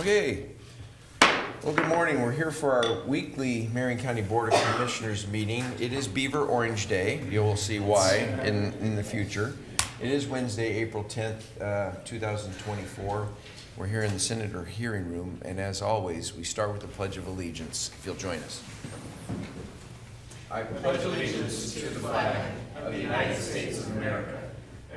Okay. Well, good morning. We're here for our weekly Marion County Board of Commissioners meeting. It is Beaver Orange Day. You'll see why in the future. It is Wednesday, April 10th, 2024. We're here in the Senator hearing room, and as always, we start with the Pledge of Allegiance. If you'll join us. I pledge allegiance to the flag of the United States of America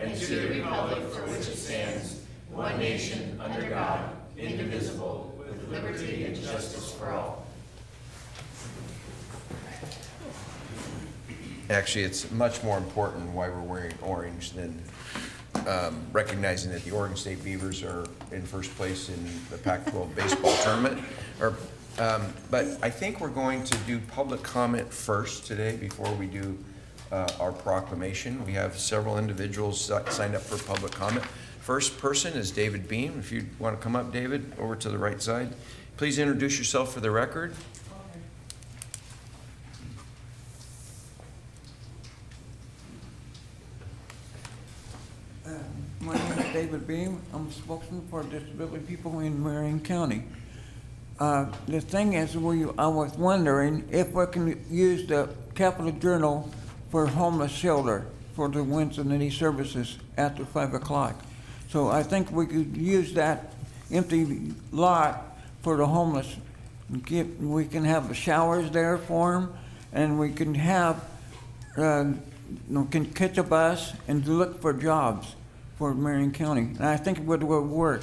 and to the republic for which it stands, one nation, under God, indivisible, with liberty and justice for all. Actually, it's much more important why we're wearing orange than recognizing that the Oregon State Beavers are in first place in the Pac-12 baseball tournament. But I think we're going to do public comment first today before we do our proclamation. We have several individuals signed up for public comment. First person is David Beam. If you want to come up, David, over to the right side. Please introduce yourself for the record. My name is David Beam. I'm a spokesman for disability people in Marion County. The thing is, I was wondering if we can use the Capital Journal for homeless shelter for the Wednesday night services after 5 o'clock. So I think we could use that empty lot for the homeless. We can have the showers there for them, and we can have, can catch a bus and look for jobs for Marion County. And I think it would work.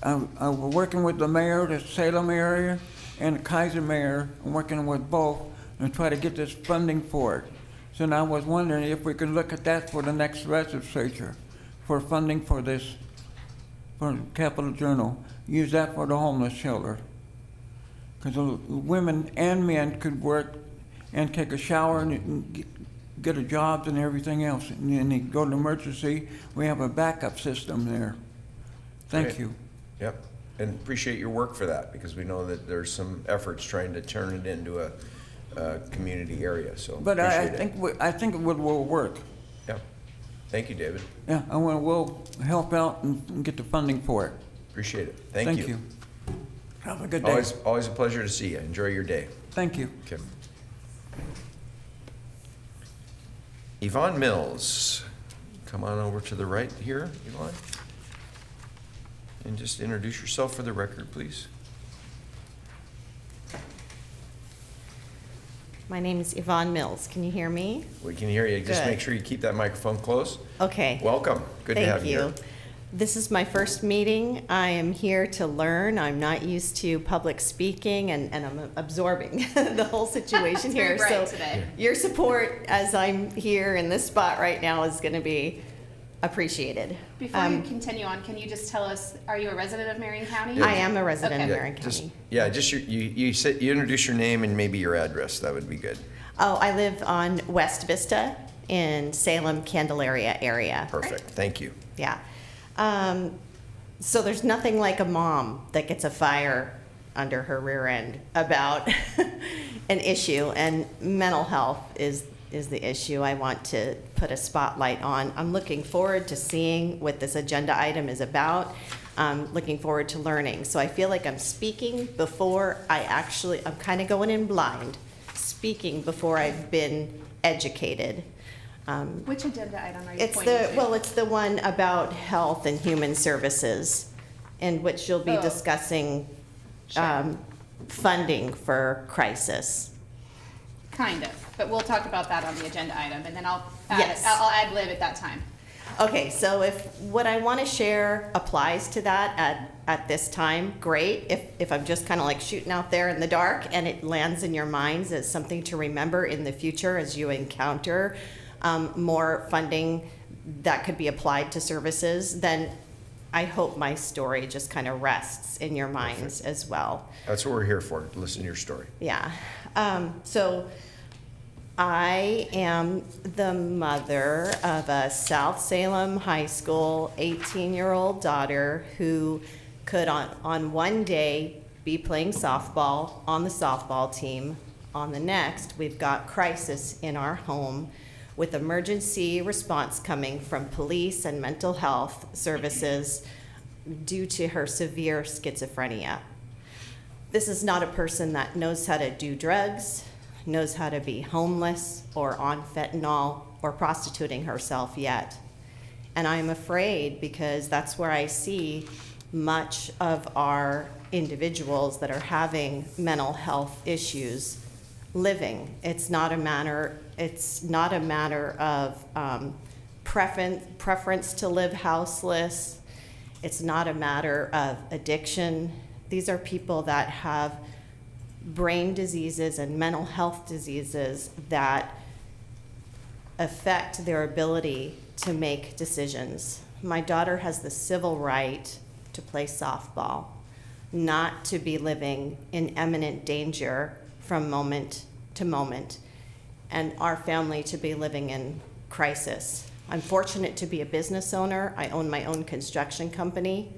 We're working with the mayor, the Salem area, and the Kaiser mayor. I'm working with both and try to get this funding for it. So now I was wondering if we could look at that for the next legislature, for funding for this, for Capital Journal. Use that for the homeless shelter. Because women and men could work and take a shower and get a job and everything else. And then they go to emergency, we have a backup system there. Thank Great. you. Yep, and appreciate your work for that, because we know that there's some efforts trying to turn it into a community area. So, but I think it will work. Yep. Thank you, David. Yeah, we'll help out and get the funding for it. Appreciate it. Thank you. Have a good day. Always a pleasure to see you. Enjoy your day. Thank you. Okay. Yvonne Mills, come on over to the right here, Yvonne. And just introduce yourself for the record, please. My name is Yvonne Mills. Can you hear me? We can hear you. Just Good. make sure you keep that microphone close. Okay. Welcome. Good to have you here. This is my first meeting. I am here to learn. I'm not used to public speaking, and I'm absorbing the whole situation here. It's very bright today. Your support as I'm here in this spot right now is going to be appreciated. Before you continue on, can you just tell us, are you a resident of Marion County? I am a resident of Okay. Marion County. Just you said you introduce your name and maybe your address. That would be good. Oh, I live on West Vista in Salem, Candelaria area. Perfect. Thank you. Yeah. So there's nothing like a mom that gets a fire under her rear end about an issue, and mental health is the issue I want to put a spotlight on. I'm looking forward to seeing what this agenda item is about. I'm looking forward to learning. So I feel like I'm speaking before I'm kind of going in blind, speaking before I've been educated. Which agenda item are you It's pointing to? it's the one about health and human services, in which you'll be Oh. discussing Sure. funding for crisis. Kind of, but we'll talk about that on the agenda item, and then I'll Yes. I'll ad lib at that time. Okay, so if what I want to share applies to that at this time, great. If I'm just kind of like shooting out there in the dark and it lands in your minds as something to remember in the future as you encounter more funding that could be applied to services, then I hope my story just kind of rests in your minds as well. That's what we're here for. To listen to your story. Yeah. So I am the mother of a South Salem High School 18-year-old daughter who could on one day be playing softball on the softball team. On the next, we've got crisis in our home with emergency response coming from police and mental health services due to her severe schizophrenia. This is not a person that knows how to do drugs, knows how to be homeless or on fentanyl or prostituting herself yet. And I'm afraid, because that's where I see much of our individuals that are having mental health issues living. It's not a matter of preference to live houseless. It's not a matter of addiction. These are people that have brain diseases and mental health diseases that affect their ability to make decisions. My daughter has the civil right to play softball, not to be living in imminent danger from moment to moment, and our family to be living in crisis. I'm fortunate to be a business owner. I own my own construction company.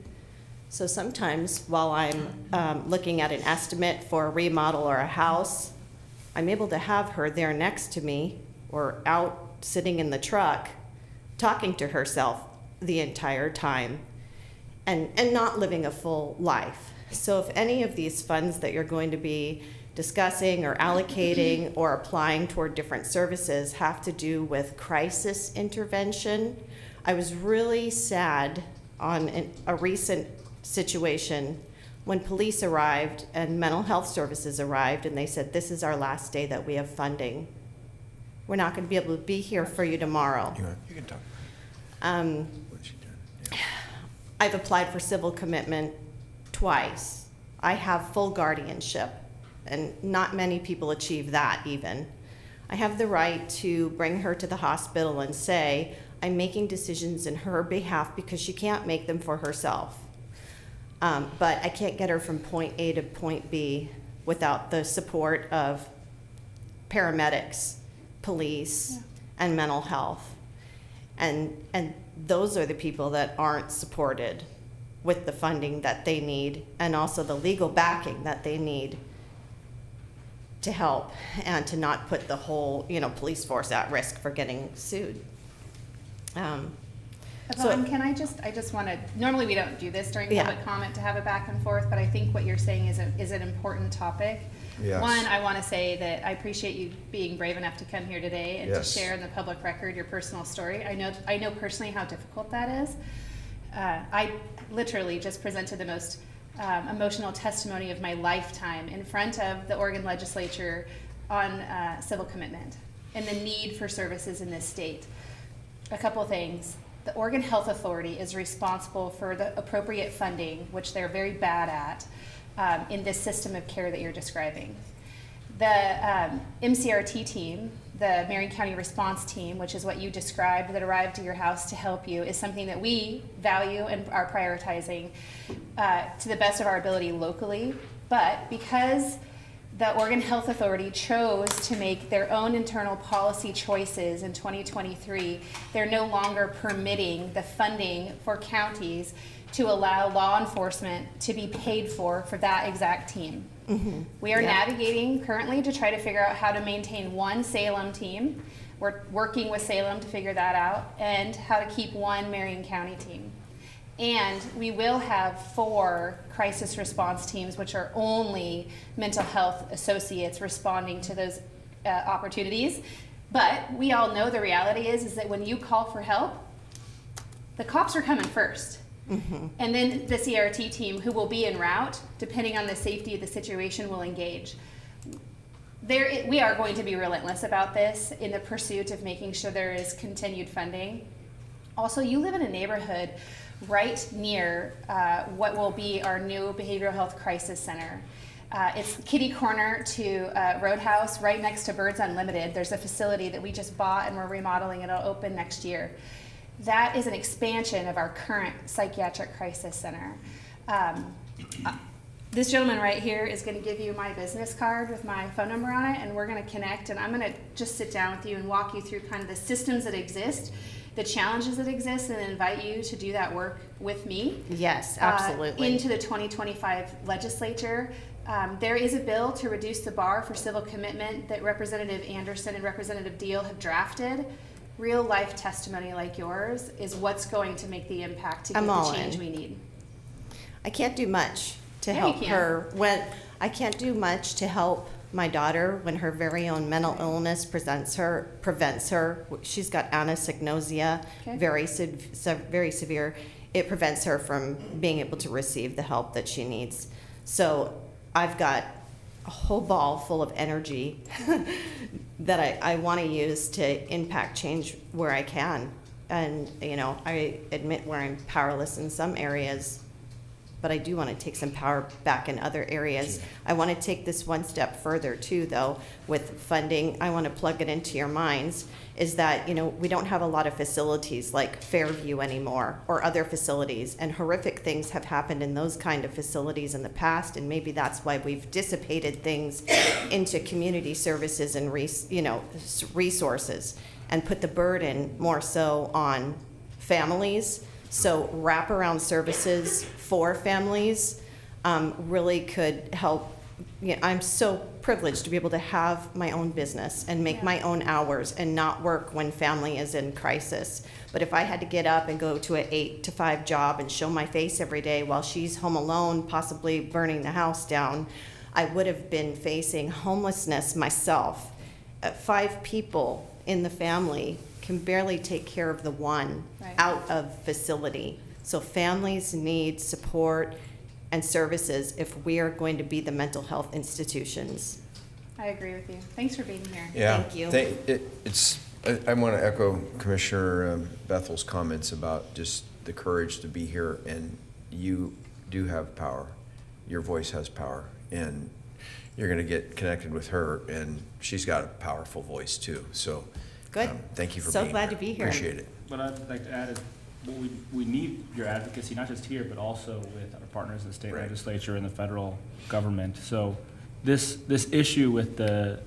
So sometimes while I'm looking at an estimate for a remodel or a house, I'm able to have her there next to me or out sitting in the truck talking to herself the entire time and not living a full life. So if any of these funds that you're going to be discussing or allocating or applying toward different services have to do with crisis intervention, I was really sad on a recent situation when police arrived and mental health services arrived and they said, this is our last day that we have funding. We're not going to be able to be here for you tomorrow. You can talk. What's she done? Yeah. I've applied for civil commitment twice. I have full guardianship, and not many people achieve that even. I have the right to bring her to the hospital and say, I'm making decisions in her behalf because she can't make them for herself. But I can't get her from point A to point B without the support of paramedics, police, and mental health. And those are the people that aren't supported with the funding that they need and also the legal backing that they need to help and to not put the whole, police force at risk for getting sued. Yvonne, I just want to, normally we don't do this during public comment to have a back and forth, but I think what you're saying is an important topic. Yes. One, I want to say that I appreciate you being brave enough to come here today and to share in the public record your personal story. I know personally how difficult that is. I literally just presented the most emotional testimony of my lifetime in front of the Oregon legislature on civil commitment and the need for services in this state. A couple of things. The Oregon Health Authority is responsible for the appropriate funding, which they're very bad at, in this system of care that you're describing. The MCRT team, the Marion County Response Team, which is what you described, that arrived to your house to help you, is something that we value and are prioritizing to the best of our ability locally. But because the Oregon Health Authority chose to make their own internal policy choices in 2023, they're no longer permitting the funding for counties to allow law enforcement to be paid for that exact team. Mm-hmm. We are navigating currently to try to figure out how to maintain one Salem team. We're working with Salem to figure that out, and how to keep one Marion County team. And we will have 4 crisis response teams, which are only mental health associates responding to those opportunities. But we all know the reality is that when you call for help, the cops are coming first. Mm-hmm. And then the CRT team, who will be en route, depending on the safety of the situation, will engage. We are going to be relentless about this in the pursuit of making sure there is continued funding. Also, you live in a neighborhood right near what will be our new behavioral health crisis center. It's kitty corner to Roadhouse, right next to Birds Unlimited. There's a facility that we just bought and we're remodeling. It'll open next year. That is an expansion of our current psychiatric crisis center. This gentleman right here is going to give you my business card with my phone number on it, and we're going to connect, and I'm going to just sit down with you and walk you through kind of the systems that exist, the challenges that exist, and invite you to do that work with me. Yes, absolutely. Into the 2025 legislature. There is a bill to reduce the bar for civil commitment that Representative Anderson and Representative Deal have drafted. Real life testimony like yours is what's going to make the impact to get the change we need. I can't do much to Yeah, you help can. her when I can't do much to help my daughter when her very own mental illness prevents her. She's got anosognosia, Okay. very severe. It prevents her from being able to receive the help that she needs. So I've got a whole ball full of energy that I want to use to impact change where I can. And, you know, I admit where I'm powerless in some areas, but I do want to take some power back in other areas. I want to take this one step further too, though, with funding. I want to plug it into your minds, is that, you know, we don't have a lot of facilities like Fairview anymore or other facilities, and horrific things have happened in those kind of facilities in the past, and maybe that's why we've dissipated things into community services and resources, and put the burden more so on families. So wraparound services for families really could help. You know, I'm so privileged to be able to have my own business and make my own hours and not work when family is in crisis. But if I had to get up and go to an 8 to 5 job and show my face every day while she's home alone, possibly burning the house down, I would have been facing homelessness myself. 5 people in the family can barely take care of the one Right. out of facility. So families need support and services if we are going to be the mental health institutions. I agree with you. Thanks for being here. Yeah. Thank you. I want to echo Commissioner Bethel's comments about just the courage to be here, and you do have power. Your voice has power, and you're going to get connected with her, and she's got a powerful voice too. So Good. thank you for So being glad here. to be here. Appreciate it. What I'd like to add is, what we need your advocacy, not just here, but also with our partners in the state Right. legislature and the federal government. So this issue with the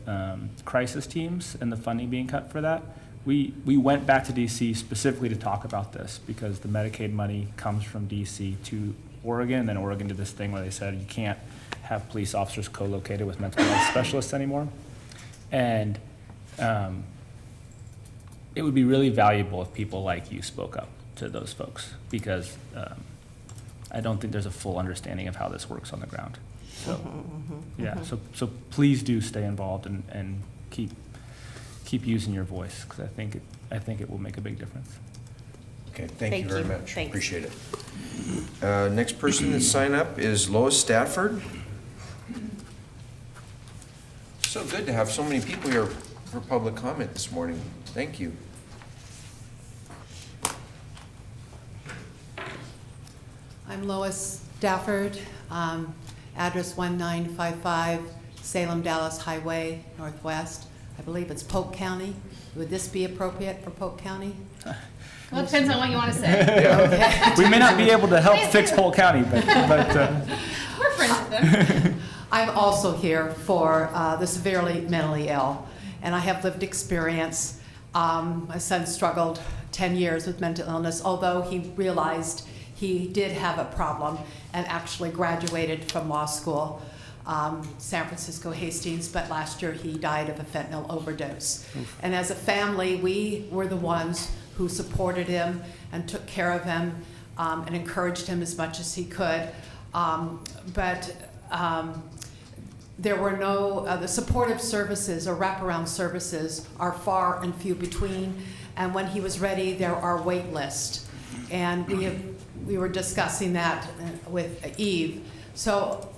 crisis teams and the funding being cut for that, we went back to DC specifically to talk about this, because the Medicaid money comes from DC to Oregon, and then Oregon did this thing where they said you can't have police officers co-located with mental health specialists anymore. And it would be really valuable if people like you spoke up to those folks, because I don't think there's a full understanding of how this works on the ground. So, yeah, so please do stay involved and keep using your voice, because I think it will make a big difference. Okay, thank you Thank very you. much. Thanks. Appreciate it. Next person to sign up is Lois Stafford. So good to have so many people here for public comment this morning. Thank you. I'm Lois Stafford, address 1955 Salem Dallas Highway Northwest. I believe it's Polk County. Would this be appropriate for Polk County? Well, it depends on what you want to say. We may not be able to help fix Polk County, but We're friends with them. I'm also here for the severely mentally ill, and I have lived experience. My son struggled 10 years with mental illness, although he realized he did have a problem and actually graduated from law school, San Francisco Hastings, but last year he died of a fentanyl overdose. And as a family, we were the ones who supported him and took care of him and encouraged him as much as he could. There were no, the supportive services or wraparound services are far and few between, and when he was ready, there are wait lists. And we were discussing that with Eve. So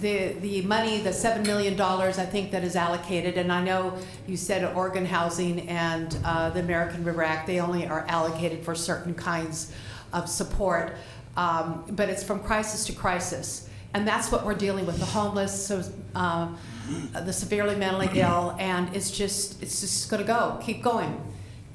the money, the $7 million, I think that is allocated, and I know you said Oregon Housing and the American River Act, they only are allocated for certain kinds of support, but it's from crisis to crisis. And that's what we're dealing with, the homeless, so the severely mentally ill, and it's just gonna keep going.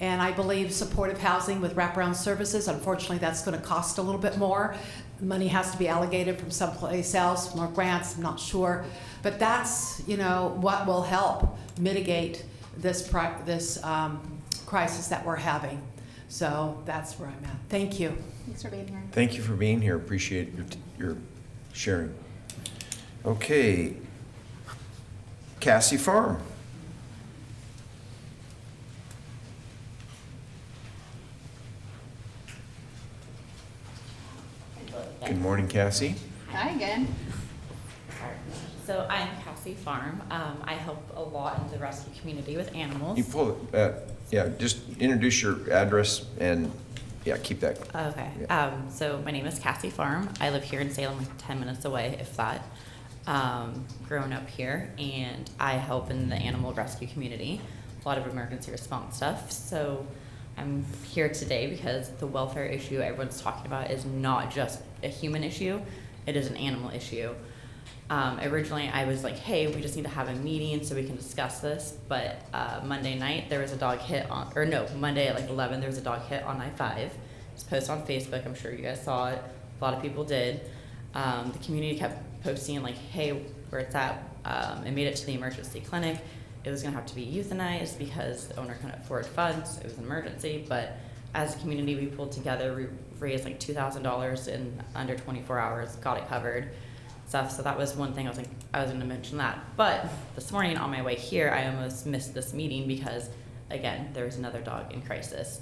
And I believe supportive housing with wraparound services, unfortunately that's gonna cost a little bit more. Money has to be allocated from someplace else, more grants, I'm not sure. But that's, what will help mitigate this crisis that we're having. So that's where I'm at. Thank you. Thanks for being here. Thank you for being here. Appreciate your sharing. Okay. Cassie Farm. Good morning, Cassie. Hi again. So I'm Cassie Farm. I help a lot in the rescue community with animals. You pull it, yeah, just introduce your address and, yeah, keep that. Okay. So my name is Cassie Farm. I live here in Salem, like 10 minutes away, if that. Grown up here, and I help in the animal rescue community, a lot of emergency response stuff. So I'm here today because the welfare issue everyone's talking about is not just a human issue, it is an animal issue. Originally I was like, hey, we just need to have a meeting so we can discuss this, but Monday night there was a dog hit on, or no, Monday at like 11 there was a dog hit on I-5. It's posted on Facebook, I'm sure you guys saw it, a lot of people did. The community kept posting like, hey, where it's at. It made it to the emergency clinic. It was gonna have to be euthanized because the owner couldn't afford funds. It was an emergency, but as a community, we pulled together, we raised like $2,000 in under 24 hours, got it covered, stuff. So that was one thing I was gonna mention that. But this morning on my way here, I almost missed this meeting because, again, there was another dog in crisis.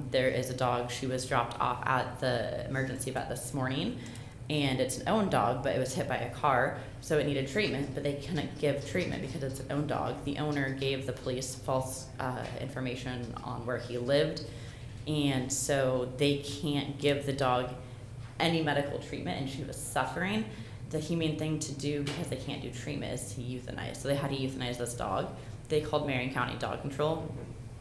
There is a dog, she was dropped off at the emergency vet this morning, and it's an owned dog, but it was hit by a car, so it needed treatment, but they couldn't give treatment because it's an owned dog. The owner gave the police false information on where he lived, and so they can't give the dog any medical treatment, and she was suffering. The humane thing to do, because they can't do treatment, is to euthanize. So they had to euthanize this dog. They called Marion County Dog Control.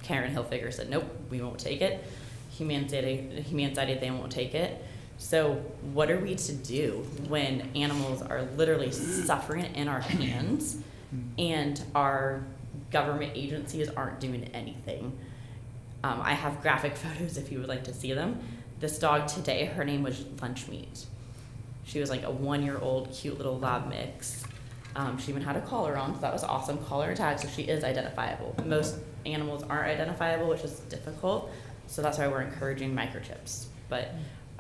Karen Hilfiger said, nope, we won't take it. Humane Society, they won't take it. So what are we to do when animals are literally suffering in our hands and our government agencies aren't doing anything? I have graphic photos if you would like to see them. This dog today, her name was Lunch Meat. She was like a 1-year-old cute little lab mix. She even had a collar on, so that was awesome, collar and tag, so she is identifiable. Most animals aren't identifiable, which is difficult, so that's why we're encouraging microchips. But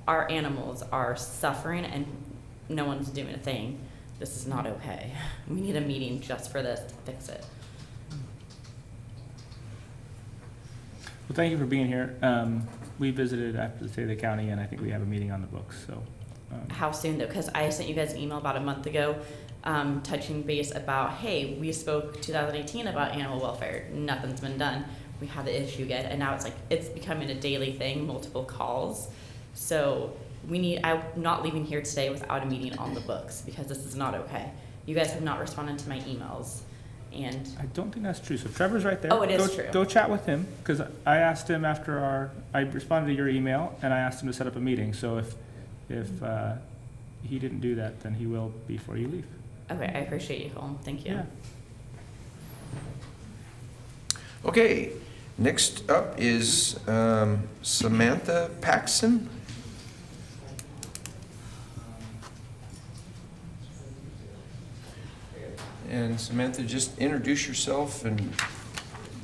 our animals are suffering and no one's doing a thing. This is not okay. We need a meeting just for this to fix it. Well, thank you for being here. We visited after the state of the county, and I think we have a meeting on the books, so. How soon though? Because I sent you guys an email about a month ago, touching base about, hey, we spoke 2018 about animal welfare. Nothing's been done. We had the issue again, and now it's becoming a daily thing, multiple calls. So I'm not leaving here today without a meeting on the books because this is not okay. You guys have not responded to my emails, and I don't think that's true. So Trevor's right there. Oh, it is true. Go chat with him, because I asked him after I responded to your email, and I asked him to set up a meeting. So if he didn't do that, then he will before you leave. okay, I appreciate you, Colin. Thank you. Yeah. Okay, next up is Samantha Paxson. And Samantha, just introduce yourself and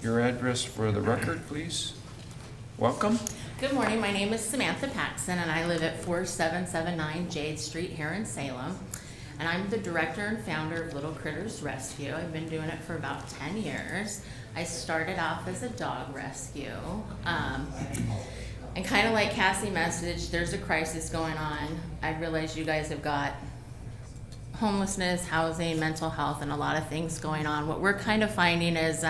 your address for the record, please. Welcome. Good morning, my name is Samantha Paxson and I live at 4779 Jade Street here in Salem. And I'm the director and founder of Little Critters Rescue. I've been doing it for about 10 years. I started off as a dog rescue. And kind of like Cassie messaged, there's a crisis going on. I realize you guys have got homelessness, housing, mental health, and a lot of things going on. What we're kind of finding is,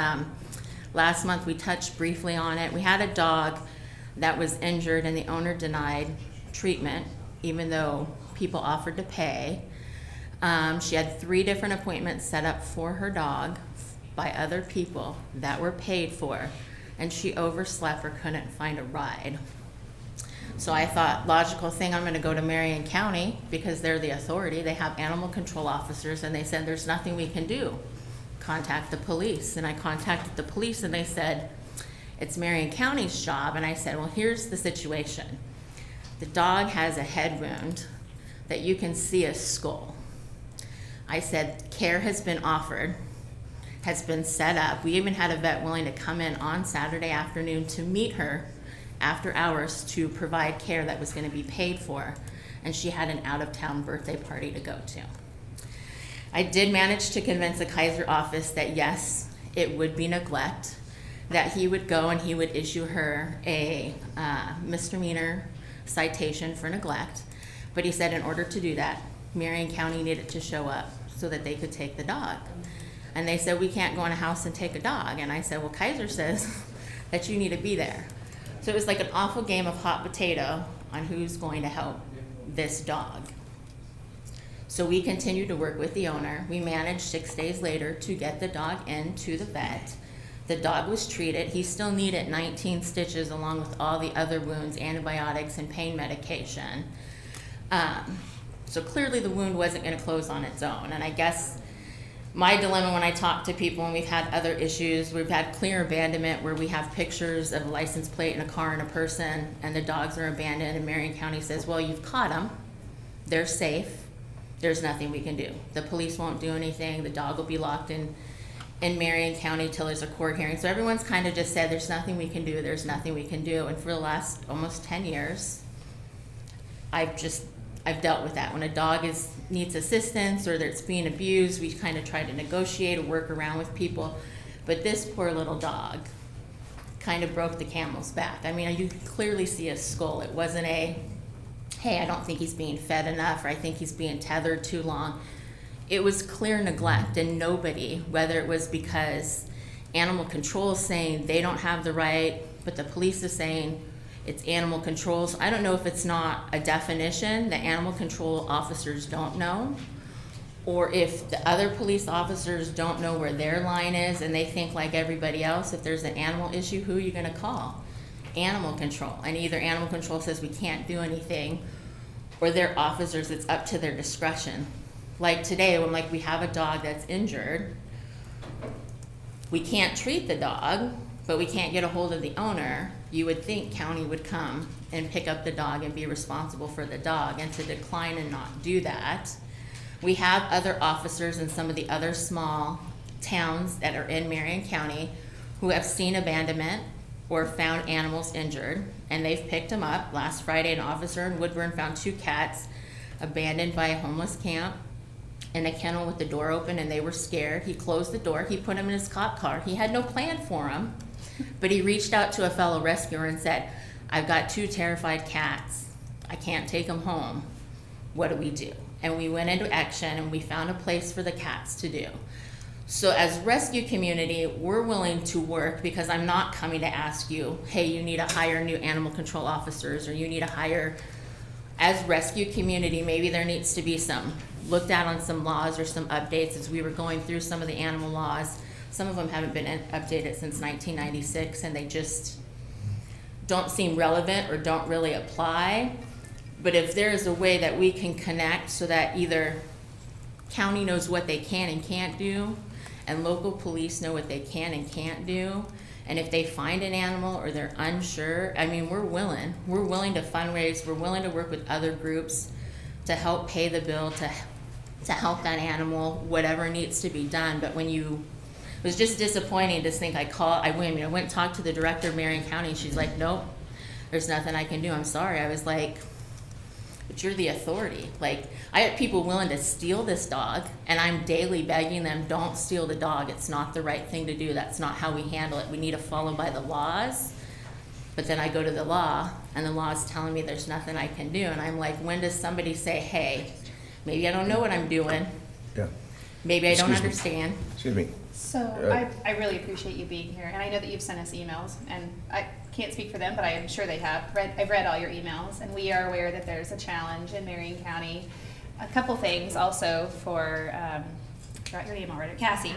last month we touched briefly on it. We had a dog that was injured and the owner denied treatment, even though people offered to pay. She had 3 different appointments set up for her dog by other people that were paid for, and she overslept or couldn't find a ride. So I thought, logical thing, I'm gonna go to Marion County because they're the authority. They have animal control officers, and they said, there's nothing we can do. Contact the police. And I contacted the police and they said, it's Marion County's job. And I said, well, here's the situation. The dog has a head wound that you can see a skull. I said, care has been offered, has been set up. We even had a vet willing to come in on Saturday afternoon to meet her after hours to provide care that was going to be paid for, and she had an out-of-town birthday party to go to. I did manage to convince the Kaiser office that yes, it would be neglect, that he would go and he would issue her a misdemeanor citation for neglect, But he said in order to do that, Marion County needed to show up so that they could take the dog. And they said, we can't go in a house and take a dog. And I said, well, Kaiser says that you need to be there. So it was like an awful game of hot potato on who's going to help this dog. So we continued to work with the owner. We managed 6 days later to get the dog into the vet. The dog was treated. He still needed 19 stitches along with all the other wounds, antibiotics, and pain medication. So clearly the wound wasn't going to close on its own. And I guess my dilemma when I talk to people, and we've had other issues, we've had clear abandonment where we have pictures of a license plate in a car and a person, and the dogs are abandoned, and Marion County says, well, you've caught them. They're safe. There's nothing we can do. The police won't do anything. The dog will be locked in Marion County till there's a court hearing. So everyone's kind of just said, there's nothing we can do, there's nothing we can do. And for the last almost 10 years, I've dealt with that. When a dog needs assistance or that it's being abused, we kind of try to negotiate or work around with people. But this poor little dog kind of broke the camel's back. I mean, you can clearly see a skull. It wasn't a, hey, I don't think he's being fed enough, or I think he's being tethered too long. It was clear neglect, and nobody, whether it was because animal control is saying they don't have the right, but the police is saying it's animal control. So I don't know if it's not a definition that animal control officers don't know, or if the other police officers don't know where their line is and they think like everybody else, if there's an animal issue, who are you gonna call? Animal control. And either animal control says we can't do anything, or their officers, it's up to their discretion. Like today, when we have a dog that's injured, we can't treat the dog, but we can't get a hold of the owner. You would think county would come and pick up the dog and be responsible for the dog, and to decline and not do that. We have other officers in some of the other small towns that are in Marion County who have seen abandonment or found animals injured, and they've picked them up. Last Friday, an officer in Woodburn found 2 cats abandoned by a homeless camp in a kennel with the door open, and they were scared. He closed the door. He put them in his cop car. He had no plan for them, but he reached out to a fellow rescuer and said, I've got 2 terrified cats. I can't take them home. What do we do? And we went into action, and we found a place for the cats to do. So as rescue community, we're willing to work, because I'm not coming to ask you, hey, you need to hire new animal control officers, or you need to hire. As rescue community, maybe there needs to be some looked at on some laws or some updates as we were going through some of the animal laws. Some of them haven't been updated since 1996, and they just don't seem relevant or don't really apply. But if there is a way that we can connect so that either county knows what they can and can't do, and local police know what they can and can't do, and if they find an animal or they're unsure, I mean, we're willing to fundraise, we're willing to work with other groups to help pay the bill, to help that animal, whatever needs to be done. But when it was just disappointing to think I went and talked to the director of Marion County, and she's like, nope, there's nothing I can do, I'm sorry. I was like, but you're the authority. Like, I had people willing to steal this dog, and I'm daily begging them, don't steal the dog. It's not the right thing to do. That's not how we handle it. We need to follow by the laws. But then I go to the law, and the law is telling me there's nothing I can do. And I'm like, when does somebody say, hey, maybe I don't know what I'm doing. Yeah. Maybe I don't Excuse me. understand. Excuse me. So I really appreciate you being here, and I know that you've sent us emails, and I can't speak for them, but I am sure they have. I've read all your emails, and we are aware that there's a challenge in Marion County. A couple things also for, I forgot your name already, Cassie.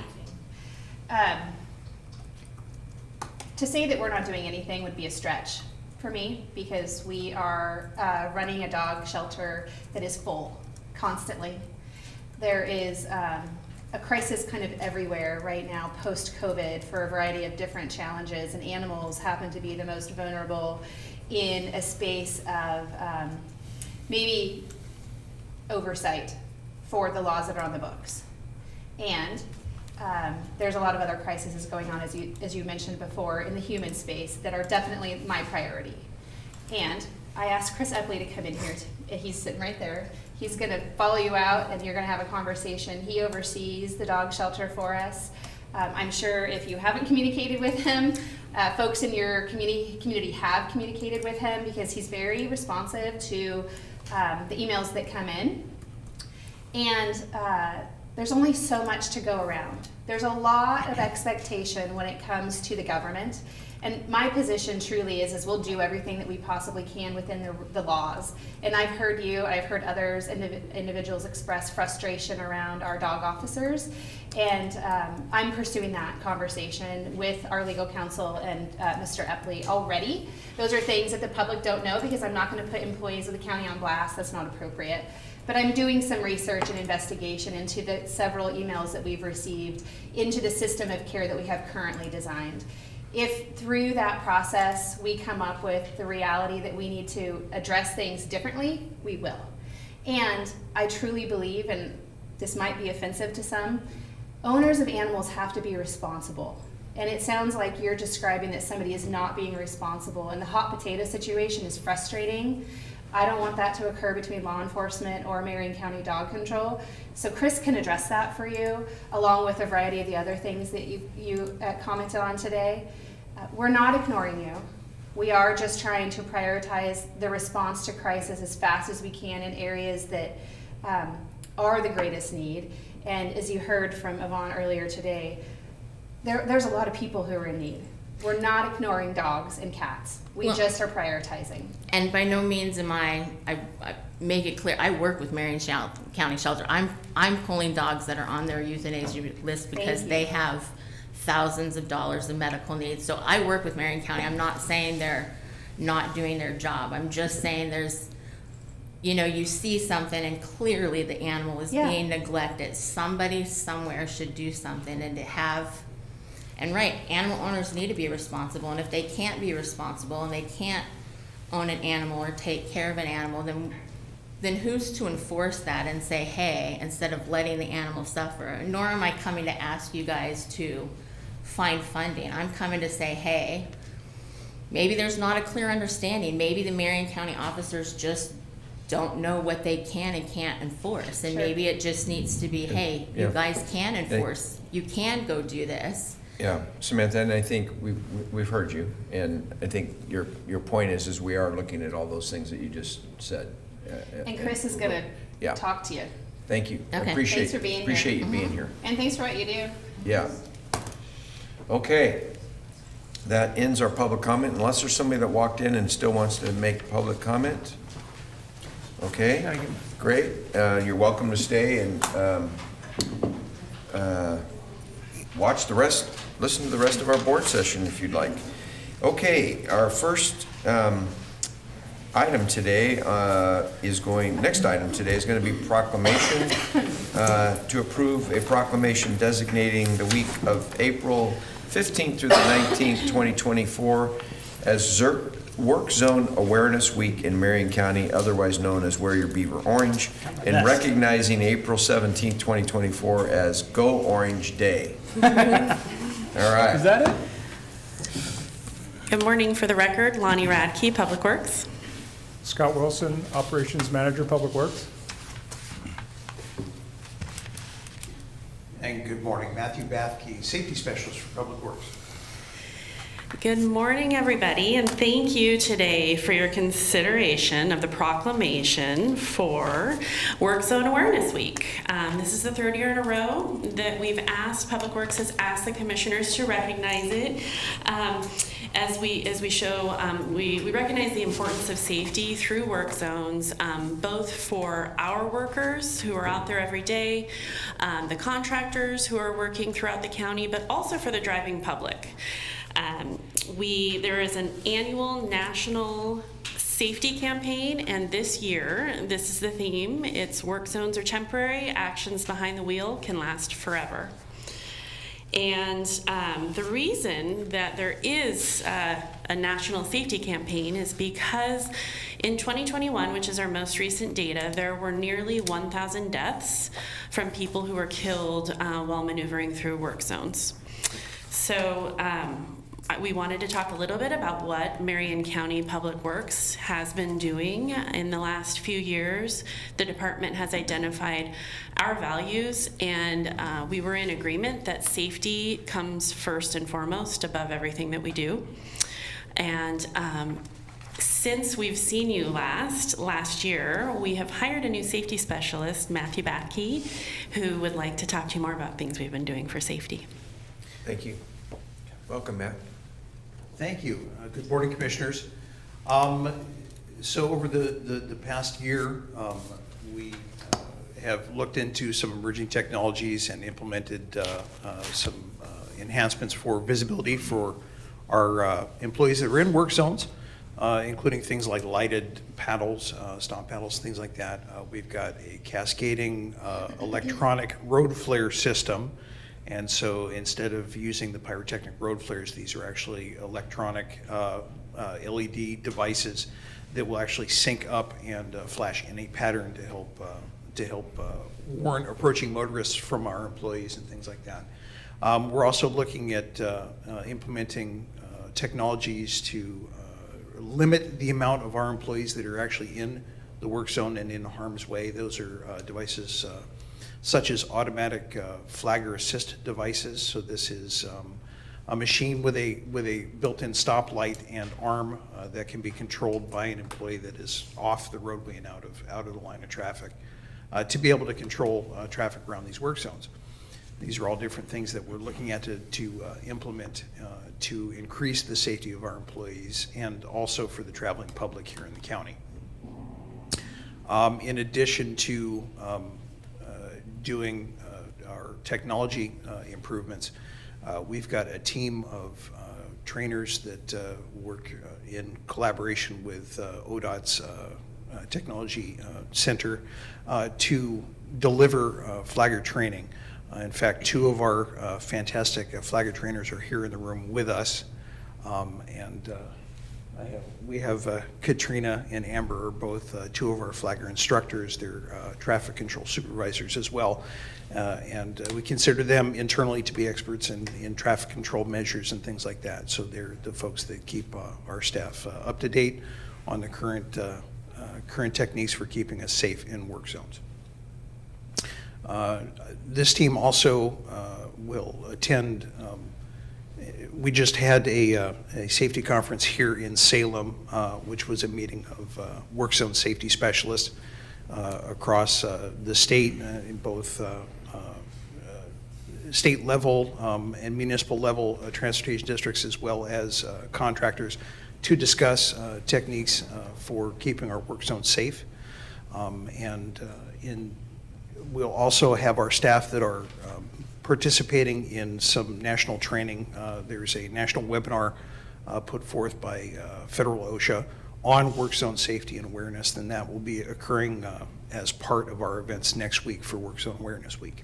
To say that we're not doing anything would be a stretch for me, because we are running a dog shelter that is full constantly. There is a crisis kind of everywhere right now post-COVID for a variety of different challenges, and animals happen to be the most vulnerable in a space of maybe oversight for the laws that are on the books. And there's a lot of other crises going on, as you mentioned before, in the human space that are definitely my priority. And I asked Chris Epley to come in here. He's sitting right there. He's going to follow you out, and you're going to have a conversation. He oversees the dog shelter for us. I'm sure if you haven't communicated with him, Folks in your community have communicated with him because he's very responsive to the emails that come in. And there's only so much to go around. There's a lot of expectation when it comes to the government. And my position truly is we'll do everything that we possibly can within the laws. And I've heard you, I've heard others, individuals express frustration around our dog officers. And I'm pursuing that conversation with our legal counsel and Mr. Epley already. Those are things that the public don't know because I'm not going to put employees of the county on blast. That's not appropriate. But I'm doing some research and investigation into the several emails that we've received into the system of care that we have currently designed. If through that process we come up with the reality that we need to address things differently, we will. And I truly believe, and this might be offensive to some, owners of animals have to be responsible. And it sounds like you're describing that somebody is not being responsible, and the hot potato situation is frustrating. I don't want that to occur between law enforcement or Marion County Dog Control. So Chris can address that for you, along with a variety of the other things that you commented on today. We're not ignoring you. We are just trying to prioritize the response to crisis as fast as we can in areas that are the greatest need. And as you heard from Yvonne earlier today, there's a lot of people who are in need. We're not ignoring dogs and cats. We just are prioritizing. And by no means am I make it clear, I work with Marion County Shelter. I'm pulling dogs that are on their euthanasia list because they have thousands of dollars of medical needs. So I work with Marion County. I'm not saying they're not doing their job. I'm just saying there's, you see something and clearly the animal is being neglected. Somebody somewhere should do something, and to have, and right, animal owners need to be responsible, and if they can't be responsible and they can't own an animal or take care of an animal, then who's to enforce that and say, hey, instead of letting the animal suffer? Nor am I coming to ask you guys to find funding. I'm coming to say, hey, maybe there's not a clear understanding. Maybe the Marion County officers just don't know what they can and can't enforce. And maybe it just needs to be, hey, you guys can enforce. You can go do this. Yeah, Samantha, and I think we've heard you, and I think your point is we are looking at all those things that you just said. And Chris is going to talk to you. Thank you. Okay. I appreciate Thanks for being you here. being here. And thanks for what you do. Yeah. Okay. That ends our public comment, unless there's somebody that walked in and still wants to make public comment. Okay, great. You're welcome to stay and watch the rest, listen to the rest of our board session if you'd like. Okay, our first item today next item today is going to be proclamation, to approve a proclamation designating the week of April 15th through the 19th, 2024 as Work Zone Awareness Week in Marion County, otherwise known as Wear Your Beaver Orange, and recognizing April 17th, 2024 as Go Orange Day. All right. Is that it? Good morning. For the record, Lonnie Radke, Public Works. Scott Wilson, Operations Manager, Public Works. And good morning, Matthew Bathke, Safety Specialist for Public Works. Good morning, everybody, and thank you today for your consideration of the proclamation for Work Zone Awareness Week. This is the third year in a row that Public Works has asked the commissioners to recognize it. As we show, we recognize the importance of safety through work zones, both for our workers who are out there every day, the contractors who are working throughout the county, but also for the driving public. There is an annual national safety campaign, and this year, this is the theme. It's Work Zones Are Temporary, Actions Behind the Wheel Can Last Forever. And the reason that there is a national safety campaign is because in 2021, which is our most recent data, there were nearly 1,000 deaths from people who were killed while maneuvering through work zones. So we wanted to talk a little bit about what Marion County Public Works has been doing in the last few years. The department has identified our values, and we were in agreement that safety comes first and foremost above everything that we do. And since we've seen you last year, we have hired a new safety specialist, Matthew Batkey, who would like to talk to you more about things we've been doing for safety. Thank you. Welcome, Matt. Thank you. Good morning, Commissioners. So over the past year, we have looked into some emerging technologies and implemented some enhancements for visibility for our employees that are in work zones, including things like lighted paddles, stomp paddles, things like that. We've got a cascading electronic road flare system. And so instead of using the pyrotechnic road flares, these are actually electronic LED devices that will actually sync up and flash in a pattern to help warn approaching motorists from our employees and things like that. We're also looking at implementing technologies to limit the amount of our employees that are actually in the work zone and in harm's way. Those are devices such as automatic flagger assist devices. So this is a machine with a built-in stoplight and arm that can be controlled by an employee that is off the roadway and out of the line of traffic to be able to control traffic around these work zones. These are all different things that we're looking at to implement to increase the safety of our employees and also for the traveling public here in the county. In addition to doing our technology improvements, we've got a team of trainers that work in collaboration with ODOT's Technology Center to deliver flagger training. In fact, two of our fantastic flagger trainers are here in the room with us, and we have Katrina and Amber are both two of our flagger instructors. They're traffic control supervisors as well, and we consider them internally to be experts in traffic control measures and things like that. So they're the folks that keep our staff up to date on the current techniques for keeping us safe in work zones. This team also will attend. We just had a safety conference here in Salem, which was a meeting of work zone safety specialists across the state in both state level and municipal level transportation districts, as well as contractors, to discuss techniques for keeping our work zones safe. We'll also have our staff that are participating in some national training. There's a national webinar put forth by federal OSHA on work zone safety and awareness, and that will be occurring as part of our events next week for Work Zone Awareness Week.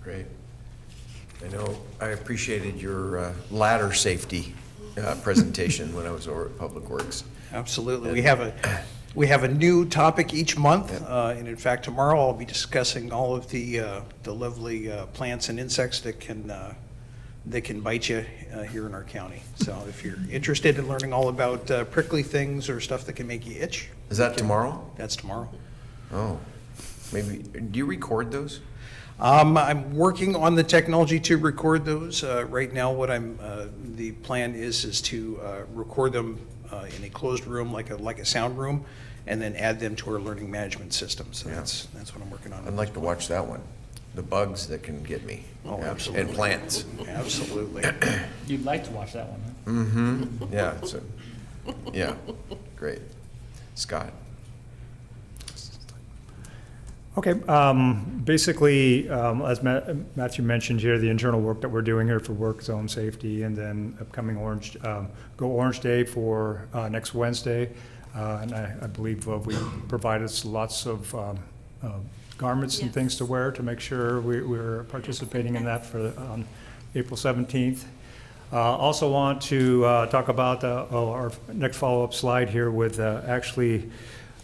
Great. I know I appreciated your ladder safety presentation when I was over at Public Works. Absolutely. We have a new topic each month, and in fact, tomorrow I'll be discussing all of the lovely plants and insects that can bite you here in our county. So if you're interested in learning all about prickly things or stuff that can make you itch. Is that tomorrow? That's tomorrow. Oh, maybe. Do you record those? I'm working on the technology to record those. Right now, what the plan is to record them in a closed room, like a sound room, and then add them to our learning management system. So Yeah. that's what I'm working on. I'd like to watch that one. The bugs that can get me. Oh, Yeah. absolutely. And plants. Absolutely. You'd like to watch that one, huh? Mm-hmm. Yeah. Great. Scott. Okay, basically, as Matthew mentioned here, the internal work that we're doing here for work zone safety, and then upcoming Go Orange Day for next Wednesday. And I believe we provided lots of garments and things to wear to make sure we're participating in that for on April 17th. Also want to talk about our next follow-up slide here with actually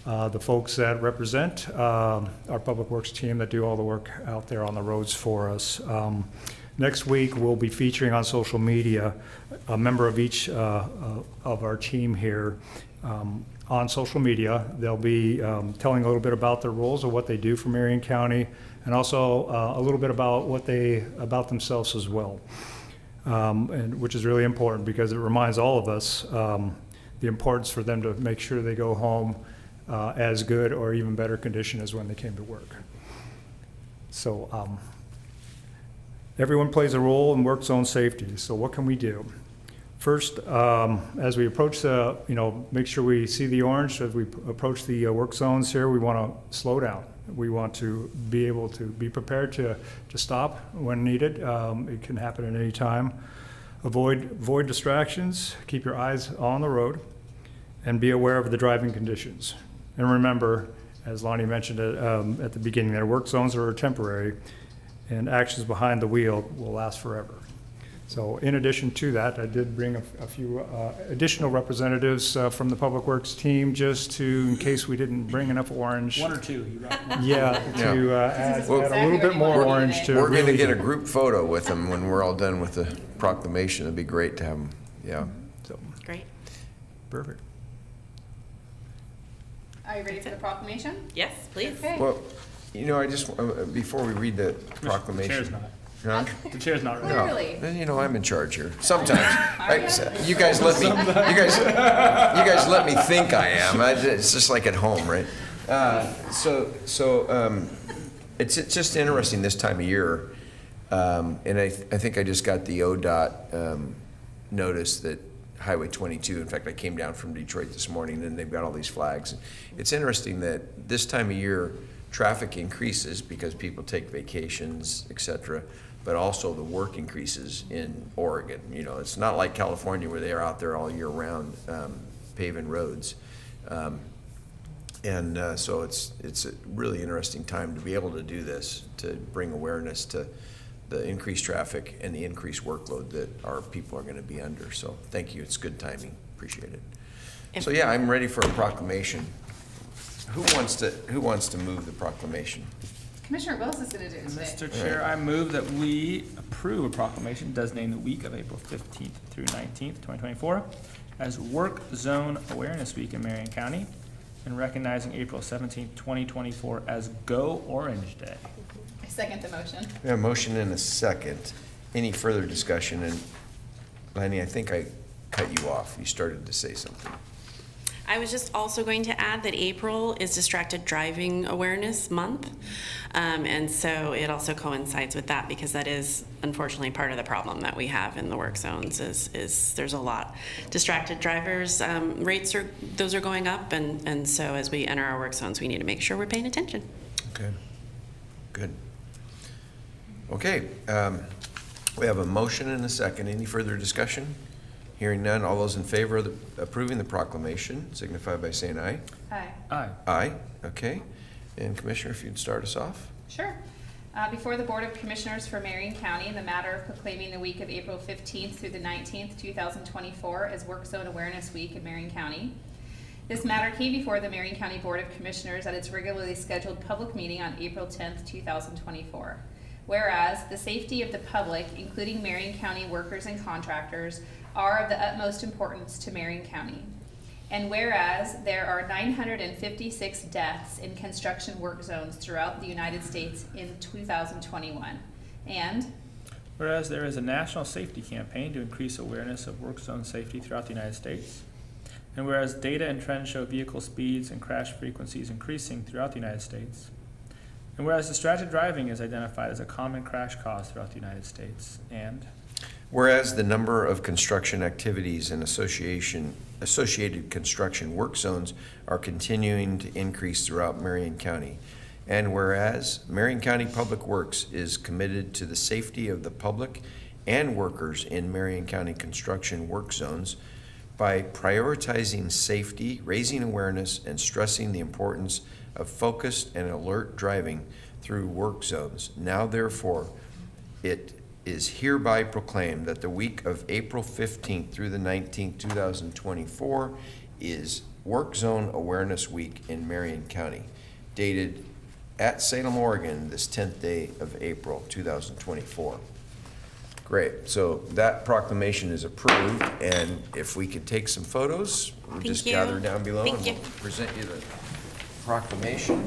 the folks that represent our Public Works team that do all the work out there on the roads for us. Next week, we'll be featuring on social media a member of each of our team here on social media. They'll be telling a little bit about their roles or what they do for Marion County, and also a little bit about themselves as well, and which is really important because it reminds all of us the importance for them to make sure they go home as good or even better condition as when they came to work. So everyone plays a role in work zone safety. So what can we do? First, as we approach make sure we see the orange. As we approach the work zones here, we want to slow down. We want to be able to be prepared to stop when needed. It can happen at any time. Avoid distractions. Keep your eyes on the road, and be aware of the driving conditions. And remember, as Lonnie mentioned at the beginning, that work zones are temporary, and actions behind the wheel will last forever. So in addition to that, I did bring a few additional representatives from the Public Works team, just to, in case we didn't bring enough orange. One or two, you brought one. Yeah, to add a exactly little what bit you more wanted orange today. to We're going to really get a group photo with them when we're all done with the proclamation. It'd be great to have them. Yeah. So, Great. perfect. Are you ready for the proclamation? Yes, please. Okay. Well, I just, before we read the proclamation. The chair's not. Huh? The chair's not ready. No. Clearly. Then, I'm in charge here. Sometimes. You guys let me. You guys let me think I am. It's just like at home, right? It's just interesting this time of year, and I think I just got the ODOT notice that Highway 22. In fact, I came down from Detroit this morning, and they've got all these flags. It's interesting that this time of year, traffic increases because people take vacations, et cetera, but also the work increases in Oregon. It's not like California where they are out there all year round paving roads. So it's a really interesting time to be able to do this, to bring awareness to the increased traffic and the increased workload that our people are going to be under. So thank you. It's good timing. Appreciate it. So yeah, I'm ready for a proclamation. Who wants to move the proclamation? Commissioner Wills is going to do it today. Mr. Chair, I move that we approve a proclamation designating the week of April 15th through 19th, 2024 as Work Zone Awareness Week in Marion County, and recognizing April 17th, 2024 as Go Orange Day. I second the motion. We have a motion and a second. Any further discussion? And Lanny, I think I cut you off. You started to say something. I was just also going to add that April is Distracted Driving Awareness Month. And so it also coincides with that, because that is unfortunately part of the problem that we have in the work zones is there's a lot. Distracted drivers, rates are going up. And so as we enter our work zones, we need to make sure we're paying attention. Okay, good. Okay, we have a motion and a second. Any further discussion? Hearing none, all those in favor of approving the proclamation signify by saying aye. Aye. Aye. Aye, okay. And Commissioner, if you'd start us off. Sure. Before the Board of Commissioners for Marion County in the matter of proclaiming the week of April 15th through the 19th, 2024 as Work Zone Awareness Week in Marion County. This matter came before the Marion County Board of Commissioners at its regularly scheduled public meeting on April 10th, 2024. Whereas the safety of the public, including Marion County workers and contractors, are of the utmost importance to Marion County. And whereas there are 956 deaths in construction work zones throughout the United States in 2021. And Whereas there is a national safety campaign to increase awareness of work zone safety throughout the United States. And whereas data and trends show vehicle speeds and crash frequencies increasing throughout the United States. And whereas distracted driving is identified as a common crash cause throughout the United States. And whereas the number of construction activities and associated construction work zones are continuing to increase throughout Marion County. And whereas Marion County Public Works is committed to the safety of the public and workers in Marion County construction work zones by prioritizing safety, raising awareness, and stressing the importance of focused and alert driving through work zones. Now, therefore, it is hereby proclaimed that the week of April 15th through the 19th, 2024 is Work Zone Awareness Week in Marion County, dated at Salem, Oregon, this 10th day of April, 2024. Great, so that proclamation is approved, and if we could take some photos, we'll Thank just you. gather down below and Thank you. we'll present you the proclamation.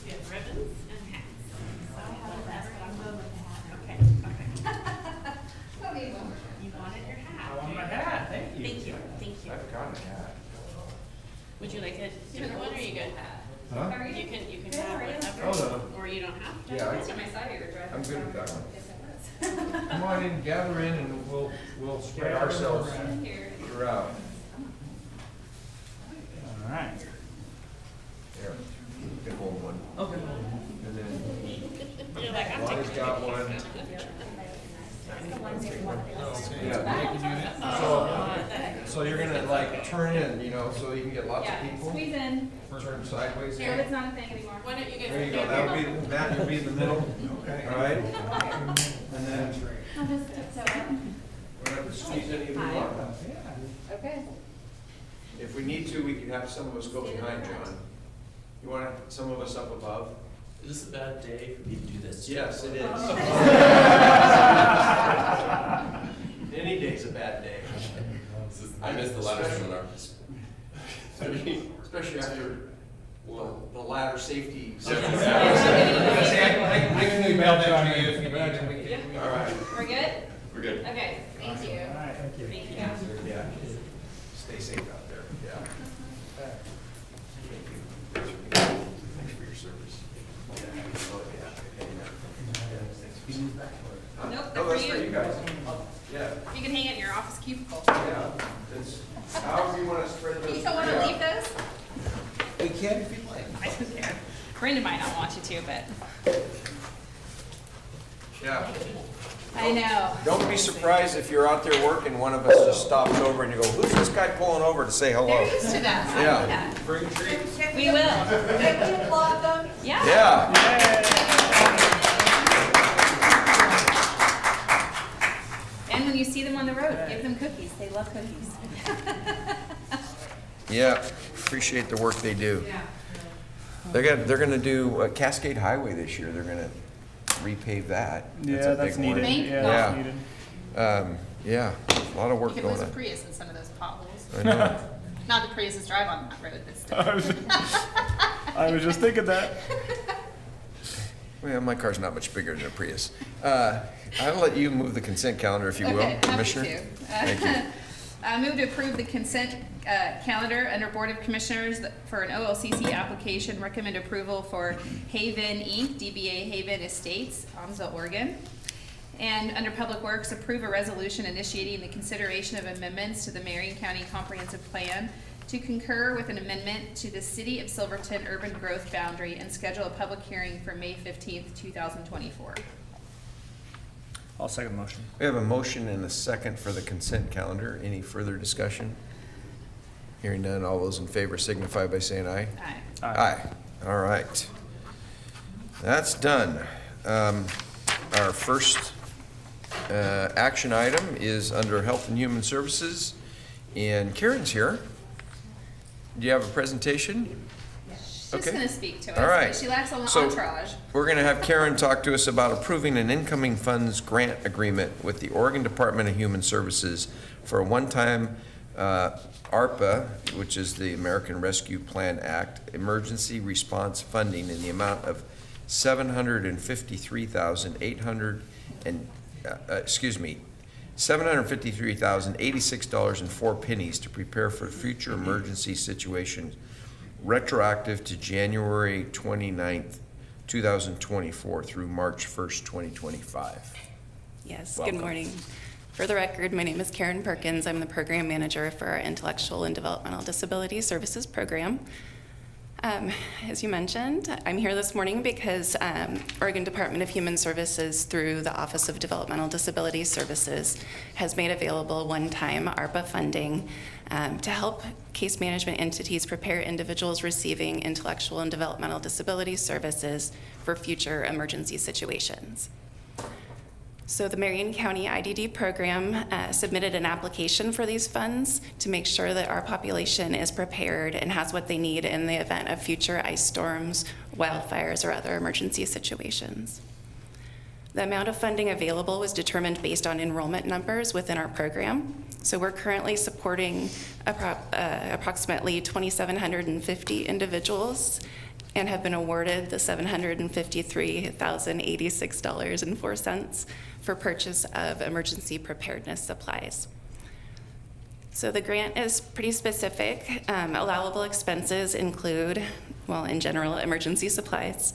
We have ribbons and hats. You wanted your hat. I want my hat, thank you. Thank you, thank you. I've got a hat. Would you like a different one or are you good? Huh? You can have whatever, Oh, no. or you don't have to. Yeah, I'm good with that one. Come on in, gather in, and we'll spread ourselves throughout. All right. There, you can hold one. Okay. And then You're like, I'm Lonnie's taking got one. Yeah. So you're gonna like turn in, you know, so you can get lots of people. Squeeze in. Turn sideways. Here, it's not a thing anymore. Why don't you guys? There you go, that'll be, Matt, you'll be in the middle, all right? And then, I'll just tiptoe up. whatever, squeeze in even more. Okay. If we need to, we could have some of us go behind John. You want some of us up above? Is this a bad day for me to do this? Yes, it is. Any day's a bad day. I missed the ladder seminar. Especially after, well, the ladder safety. Yeah. I can email that to you if you need. All right. We're good? We're good. Okay, thank you. All right, thank you. Thank you. Yeah. Stay safe out there, yeah. Thank you. Thanks for your service. Oh, yeah. Nope, No, they're that's for for you. you guys. Yeah, You can hang it in your office cubicle. yeah. It's, however you want to spread those. You still want to leave those? We can if you'd like. I don't care. Brandon might not want you to, but Yeah. I know. Don't be surprised if you're out there working, one of us just stops over and you go, who's this guy pulling over to say hello? They're used to that. I know Yeah. that. Bring treats. We will. Can we applaud them? Yeah. Yeah. And when you see them on the road, give them cookies. They love cookies. Yeah, appreciate the work they do. They're gonna do Cascade Highway this year. They're gonna repave that. Yeah, a that's big one. needed. Thank Yeah, God. that's needed. Yeah, a lot of You work could going lose a on. Prius in some of those potholes. I know. Not the Priuses drive on that road, but still. I was just thinking that. Well, my car's not much bigger than a Prius. I'll let you move the consent calendar if you will, Okay, happy Commissioner. to. Thank you. I move to approve the consent calendar under Board of Commissioners for an OLCC application. Recommend approval for Haven Inc., DBA Haven Estates, Amsoil, Oregon. And under Public Works, approve a resolution initiating the consideration of amendments to the Marion County Comprehensive Plan to concur with an amendment to the City of Silverton urban growth boundary and schedule a public hearing for May 15th, 2024. I'll second the motion. We have a motion and a second for the consent calendar. Any further discussion? Hearing none, all those in favor signify by saying aye. Aye. Aye. All right. That's done. Our first action item is under Health and Human Services, and Karen's here. Do you have a presentation? She's Okay. going to speak to us, All right. but she lacks a So- entourage. We're going to have Karen talk to us about approving an incoming funds grant agreement with the Oregon Department of Human Services for a one-time ARPA, which is the American Rescue Plan Act, emergency response funding in the amount of $753,86.04 to prepare for future emergency situations, retroactive to January 29th, 2024 through March 1st, 2025. Yes, Welcome. good morning. For the record, my name is Karen Perkins. I'm the program manager for our Intellectual and Developmental Disability Services program. As you mentioned, I'm here this morning because Oregon Department of Human Services, through the Office of Developmental Disability Services, has made available one-time ARPA funding to help case management entities prepare individuals receiving intellectual and developmental disability services for future emergency situations. So the Marion County IDD program submitted an application for these funds to make sure that our population is prepared and has what they need in the event of future ice storms, wildfires, or other emergency situations. The amount of funding available was determined based on enrollment numbers within our program. So we're currently supporting approximately 2,750 individuals and have been awarded the $753,086.04 for purchase of emergency preparedness supplies. So the grant is pretty specific. Allowable expenses include, well, in general, emergency supplies,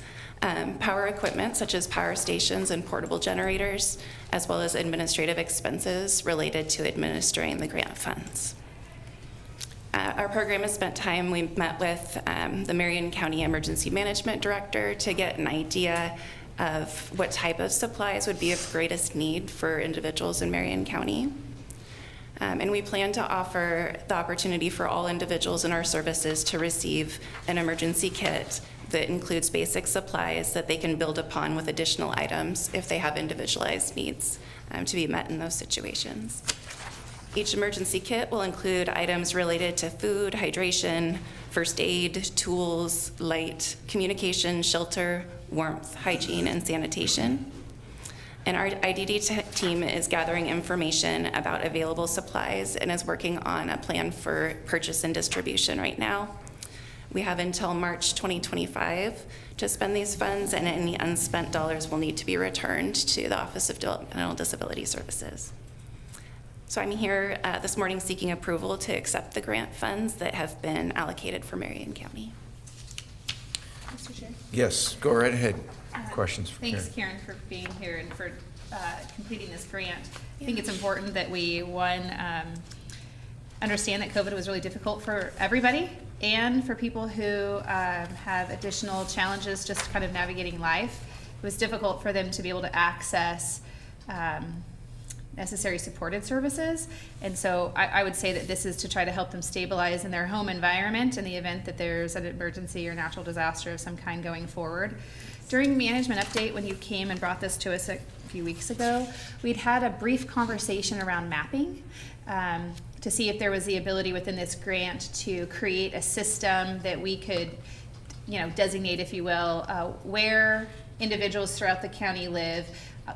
power equipment such as power stations and portable generators, as well as administrative expenses related to administering the grant funds. Our program has spent time, we met with the Marion County Emergency Management Director to get an idea of what type of supplies would be of greatest need for individuals in Marion County. And we plan to offer the opportunity for all individuals in our services to receive an emergency kit that includes basic supplies that they can build upon with additional items if they have individualized needs to be met in those situations. Each emergency kit will include items related to food, hydration, first aid, tools, light, communication, shelter, warmth, hygiene, and sanitation. And our IDD team is gathering information about available supplies and is working on a plan for purchase and distribution right now. We have until March 2025 to spend these funds, and any unspent dollars will need to be returned to the Office of Developmental Disability Services. So I'm here this morning seeking approval to accept the grant funds that have been allocated for Marion County. Mr. Chair. Yes, go right ahead. Questions for Thanks, Karen? Karen, for being here and for completing this grant. I think it's important that we, one, understand that COVID was really difficult for everybody and for people who have additional challenges just kind of navigating life. It was difficult for them to be able to access necessary supported services. And so I would say that this is to try to help them stabilize in their home environment in the event that there's an emergency or natural disaster of some kind going forward. During management update, when you came and brought this to us a few weeks ago, we'd had a brief conversation around mapping to see if there was the ability within this grant to create a system that we could, designate, if you will, where individuals throughout the county live.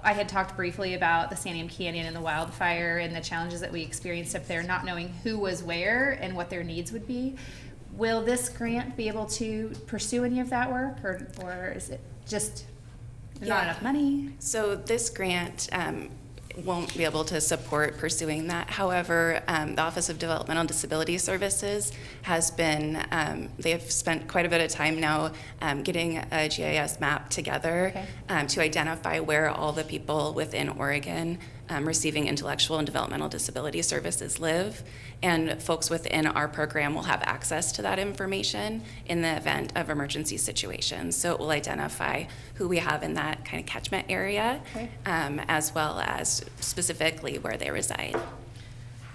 I had talked briefly about the Santiam Canyon and the wildfire and the challenges that we experienced up there, not knowing who was where and what their needs would be. Will this grant be able to pursue any of that work, or is it just not enough money? So this grant won't be able to support pursuing that. However, the Office of Developmental Disability Services has been, they have spent quite a bit of time now getting a GIS map together to identify where all the people within Oregon receiving intellectual and developmental disability services live. And folks within our program will have access to that information in the event of emergency situations. So it will identify who we have in that kind of catchment area, as well as specifically where they reside.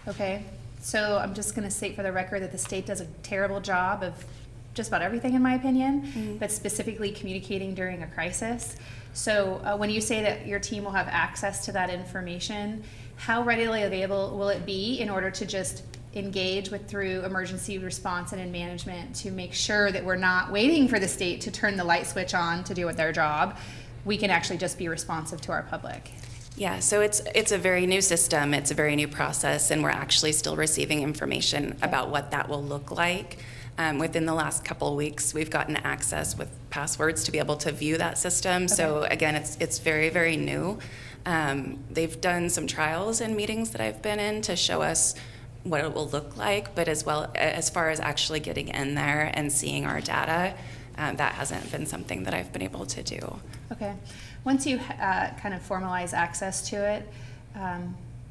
Okay, so I'm just going to state for the record that the state does a terrible job of just about everything, in my opinion, but specifically communicating during a crisis. So when you say that your team will have access to that information, how readily available will it be in order to just engage with through emergency response and in management to make sure that we're not waiting for the state to turn the light switch on to do their job? We can actually just be responsive to our public. Yeah, so it's a very new system, it's a very new process, and we're actually still receiving information about what that will look like. Within the last couple of weeks, we've gotten access with passwords to be able to view that system. So again, it's very, very new. They've done some trials and meetings that I've been in to show us what it will look like, but as well as far as actually getting in there and seeing our data, that hasn't been something that I've been able to do. Okay. Once you kind of formalize access to it,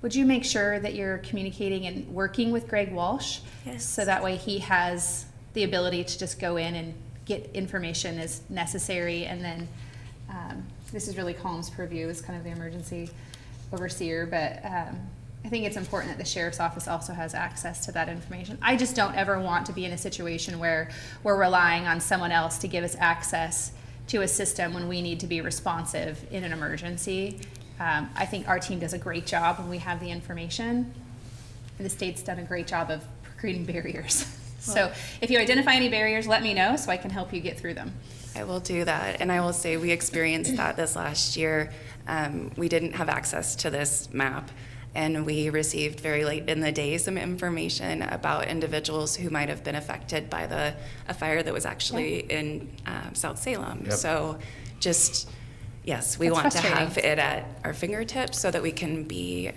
would you make sure that you're communicating and working with Greg Walsh? Yes. So that way he has the ability to just go in and get information as necessary, and then this is really Colm's purview as kind of the emergency overseer, but I think it's important that the sheriff's office also has access to that information. I just don't ever want to be in a situation where we're relying on someone else to give us access to a system when we need to be responsive in an emergency. I think our team does a great job when we have the information. And the state's done a great job of creating barriers. So if you identify any barriers, let me know so I can help you get through them. I will do that. And I will say we experienced that this last year. We didn't have access to this map, and we received very late in the day some information about individuals who might have been affected by a fire that was actually in South Salem. Yep. So just, yes, we That's want to frustrating. have it at our fingertips so that we can be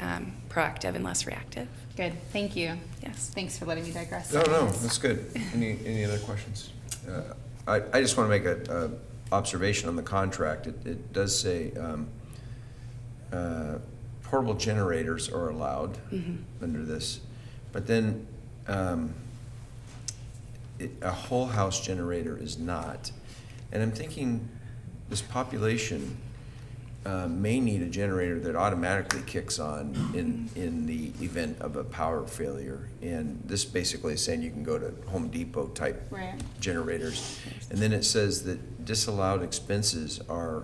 proactive and less reactive. Good, thank you. Yes. Thanks for letting me digress. No, that's good. Any other questions? I just want to make a observation on the contract. It does say portable generators are allowed under this, but then a whole house generator is not. And I'm thinking this population may need a generator that automatically kicks on in the event of a power failure. And this basically is saying you can go to Home Depot type Right. generators. And then it says that disallowed expenses are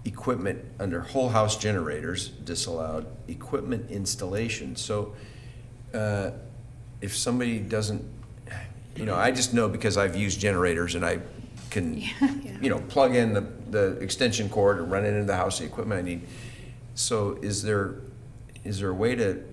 equipment under whole house generators, disallowed, equipment installation. So if somebody doesn't, I just know because I've used generators and I can, plug in the extension cord and run it into the house, the equipment I need. So is there a way to,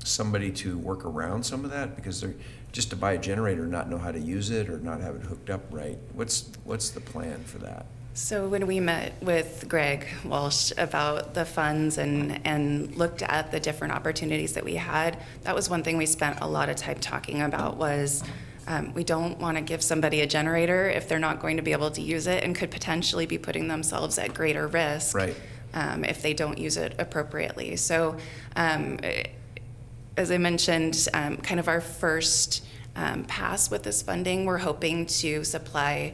somebody to work around some of that? Because they're, just to buy a generator, not know how to use it or not have it hooked up right. What's the plan for that? So when we met with Greg Walsh about the funds and looked at the different opportunities that we had, that was one thing we spent a lot of time talking about was we don't want to give somebody a generator if they're not going to be able to use it and could potentially be putting themselves at greater risk if they don't use it appropriately. So as I mentioned, kind of our first pass with this funding, we're hoping to supply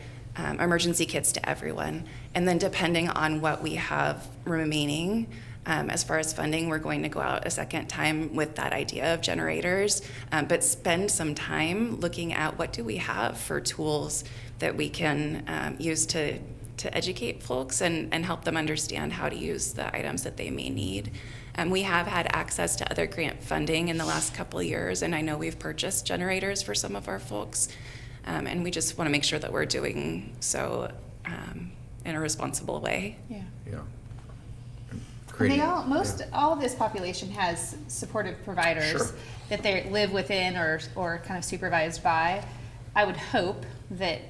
emergency kits to everyone. And then depending on what we have remaining, as far as funding, we're going to go out a second time with that idea of generators, but spend some time looking at what do we have for tools that we can use to educate folks and help them understand how to use the items that they may need. We have had access to other grant funding in the last couple of years, and I know we've purchased generators for some of our folks. And we just want to make sure that we're doing so in a responsible way. Yeah. Creating- All of this population has supportive providers Sure. that they live within or kind of supervised by. I would hope that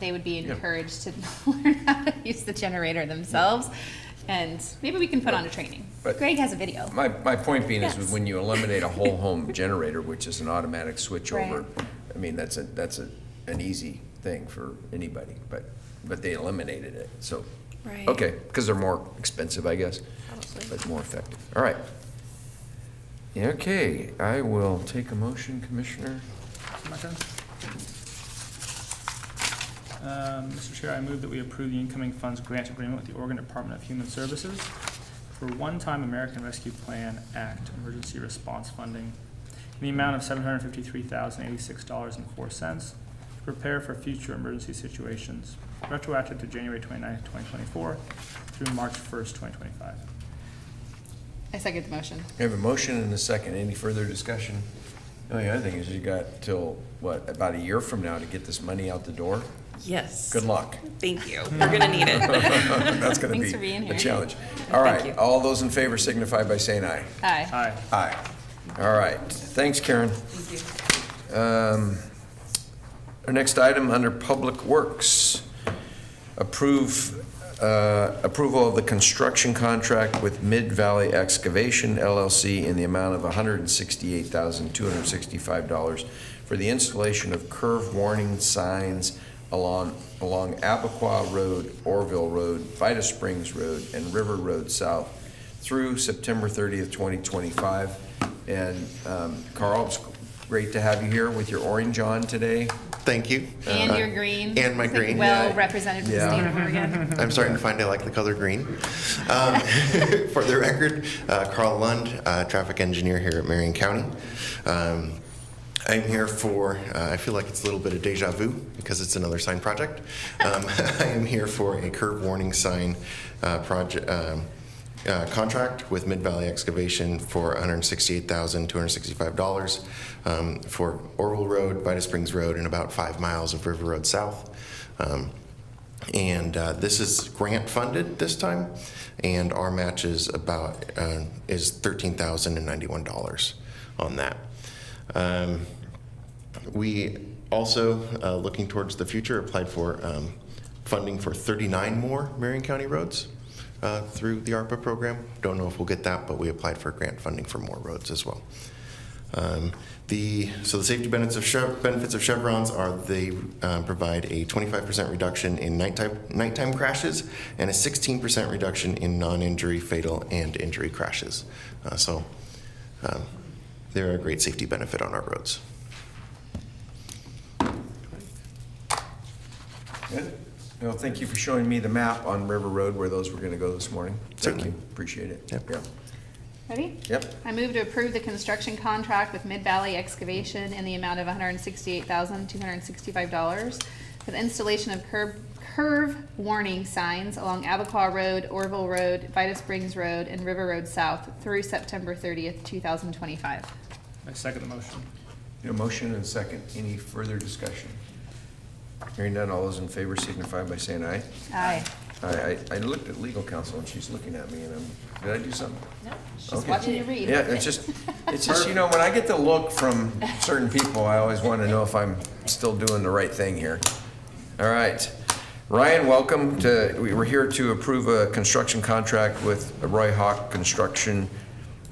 they would be encouraged to learn how to use the generator themselves. And maybe we can put on a training. But Greg has a video. My point being is Yes. when you eliminate a whole home generator, which is an automatic switch over, I mean, that's an easy thing for anybody, but they eliminated it, so. Right. Okay, because they're more expensive, I guess, but more effective. All right. Okay, I will take a motion, Commissioner. My turn. Mr. Chair, I move that we approve the incoming funds grant agreement with the Oregon Department of Human Services for one-time American Rescue Plan Act emergency response funding in the amount of $753,086.04 to prepare for future emergency situations, retroactive to January 29th, 2024 through March 1st, 2025. I second the motion. We have a motion and a second. Any further discussion? The only other thing is you got till, about a year from now to get this money out the door? Yes. Good luck. Thank you. We're going to need it. That's going to Thanks for being be here. a challenge. All Thank right, you. all those in favor signify by saying aye. Aye. Aye. Aye. All right, thanks, Karen. Thank you. Our next item under Public Works, approval of the construction contract with Mid-Valley Excavation LLC in the amount of $168,265 for the installation of curve warning signs along Abaquah Road, Orville Road, Vita Springs Road, and River Road South through September 30th, 2025. And Carl, it's great to have you here with your orange on today. Thank you. And your green. And my It's like green. Well yeah. represented for the Yeah. state of Oregon. I'm starting to find I like the color green. For the record, Carl Lund, traffic engineer here at Marion County. I'm here for, I feel like it's a little bit of deja vu because it's another sign project. I am here for a curb warning sign project contract with Mid-Valley Excavation for $168,265 for Orville Road, Vita Springs Road, and about 5 miles of River Road South. This is grant funded this time, and our match is about is $13,091 on that. We also, looking towards the future, applied for funding for 39 more Marion County roads through the ARPA program. Don't know if we'll get that, but we applied for grant funding for more roads as well. The safety benefits of chevrons are they provide a 25% reduction in nighttime crashes and a 16% reduction in non-injury, fatal, and injury crashes. They're a great safety benefit on our roads. Good. Well, thank you for showing me the map on River Road where those were going to go this morning. Certainly. Thank you. Appreciate it. Yep. Yeah. Ready? Yep. I move to approve the construction contract with Mid-Valley Excavation in the amount of $168,265 for the installation of curve warning signs along Abaquaw Road, Orville Road, Vita Springs Road, and River Road South through September 30th, 2025. I second the motion. A motion and a second. Any further discussion? Hearing none, all those in favor signify by saying aye. Aye. I looked at legal counsel and she's looking at me and did I do something? No, she's Okay. watching you read. Yeah, it's just, you know, when I get the look from certain people, I always want to know if I'm still doing the right thing here. All right. Ryan, welcome to, we're here to approve a construction contract with Roy Hawk Construction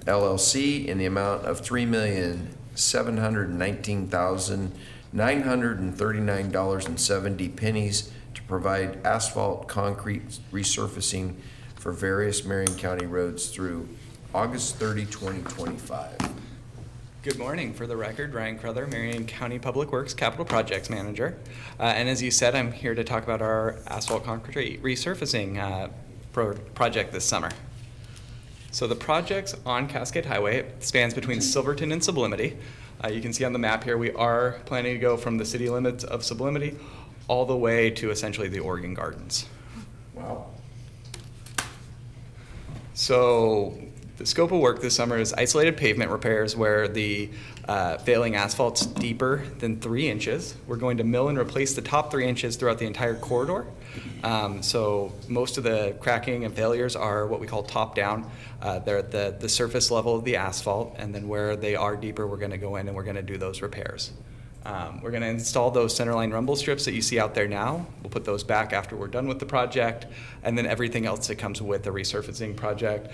LLC in the amount of $3,719,939.70 to provide asphalt concrete resurfacing for various Marion County roads through August 30, 2025. Good morning. For the record, Ryan Cruther, Marion County Public Works Capital Projects Manager. And as you said, I'm here to talk about our asphalt concrete resurfacing project this summer. So the project's on Cascade Highway. It spans between Silverton and Sublimity. You can see on the map here, we are planning to go from the city limits of Sublimity all the way to essentially the Oregon Gardens. Wow. So the scope of work this summer is isolated pavement repairs where the failing asphalt's deeper than 3 inches. We're going to mill and replace the top 3 inches throughout the entire corridor. So most of the cracking and failures are what we call top down. They're at the surface level of the asphalt, and then where they are deeper, we're going to go in and we're going to do those repairs. We're going to install those centerline rumble strips that you see out there now. We'll put those back after we're done with the project, and then everything else that comes with the resurfacing project,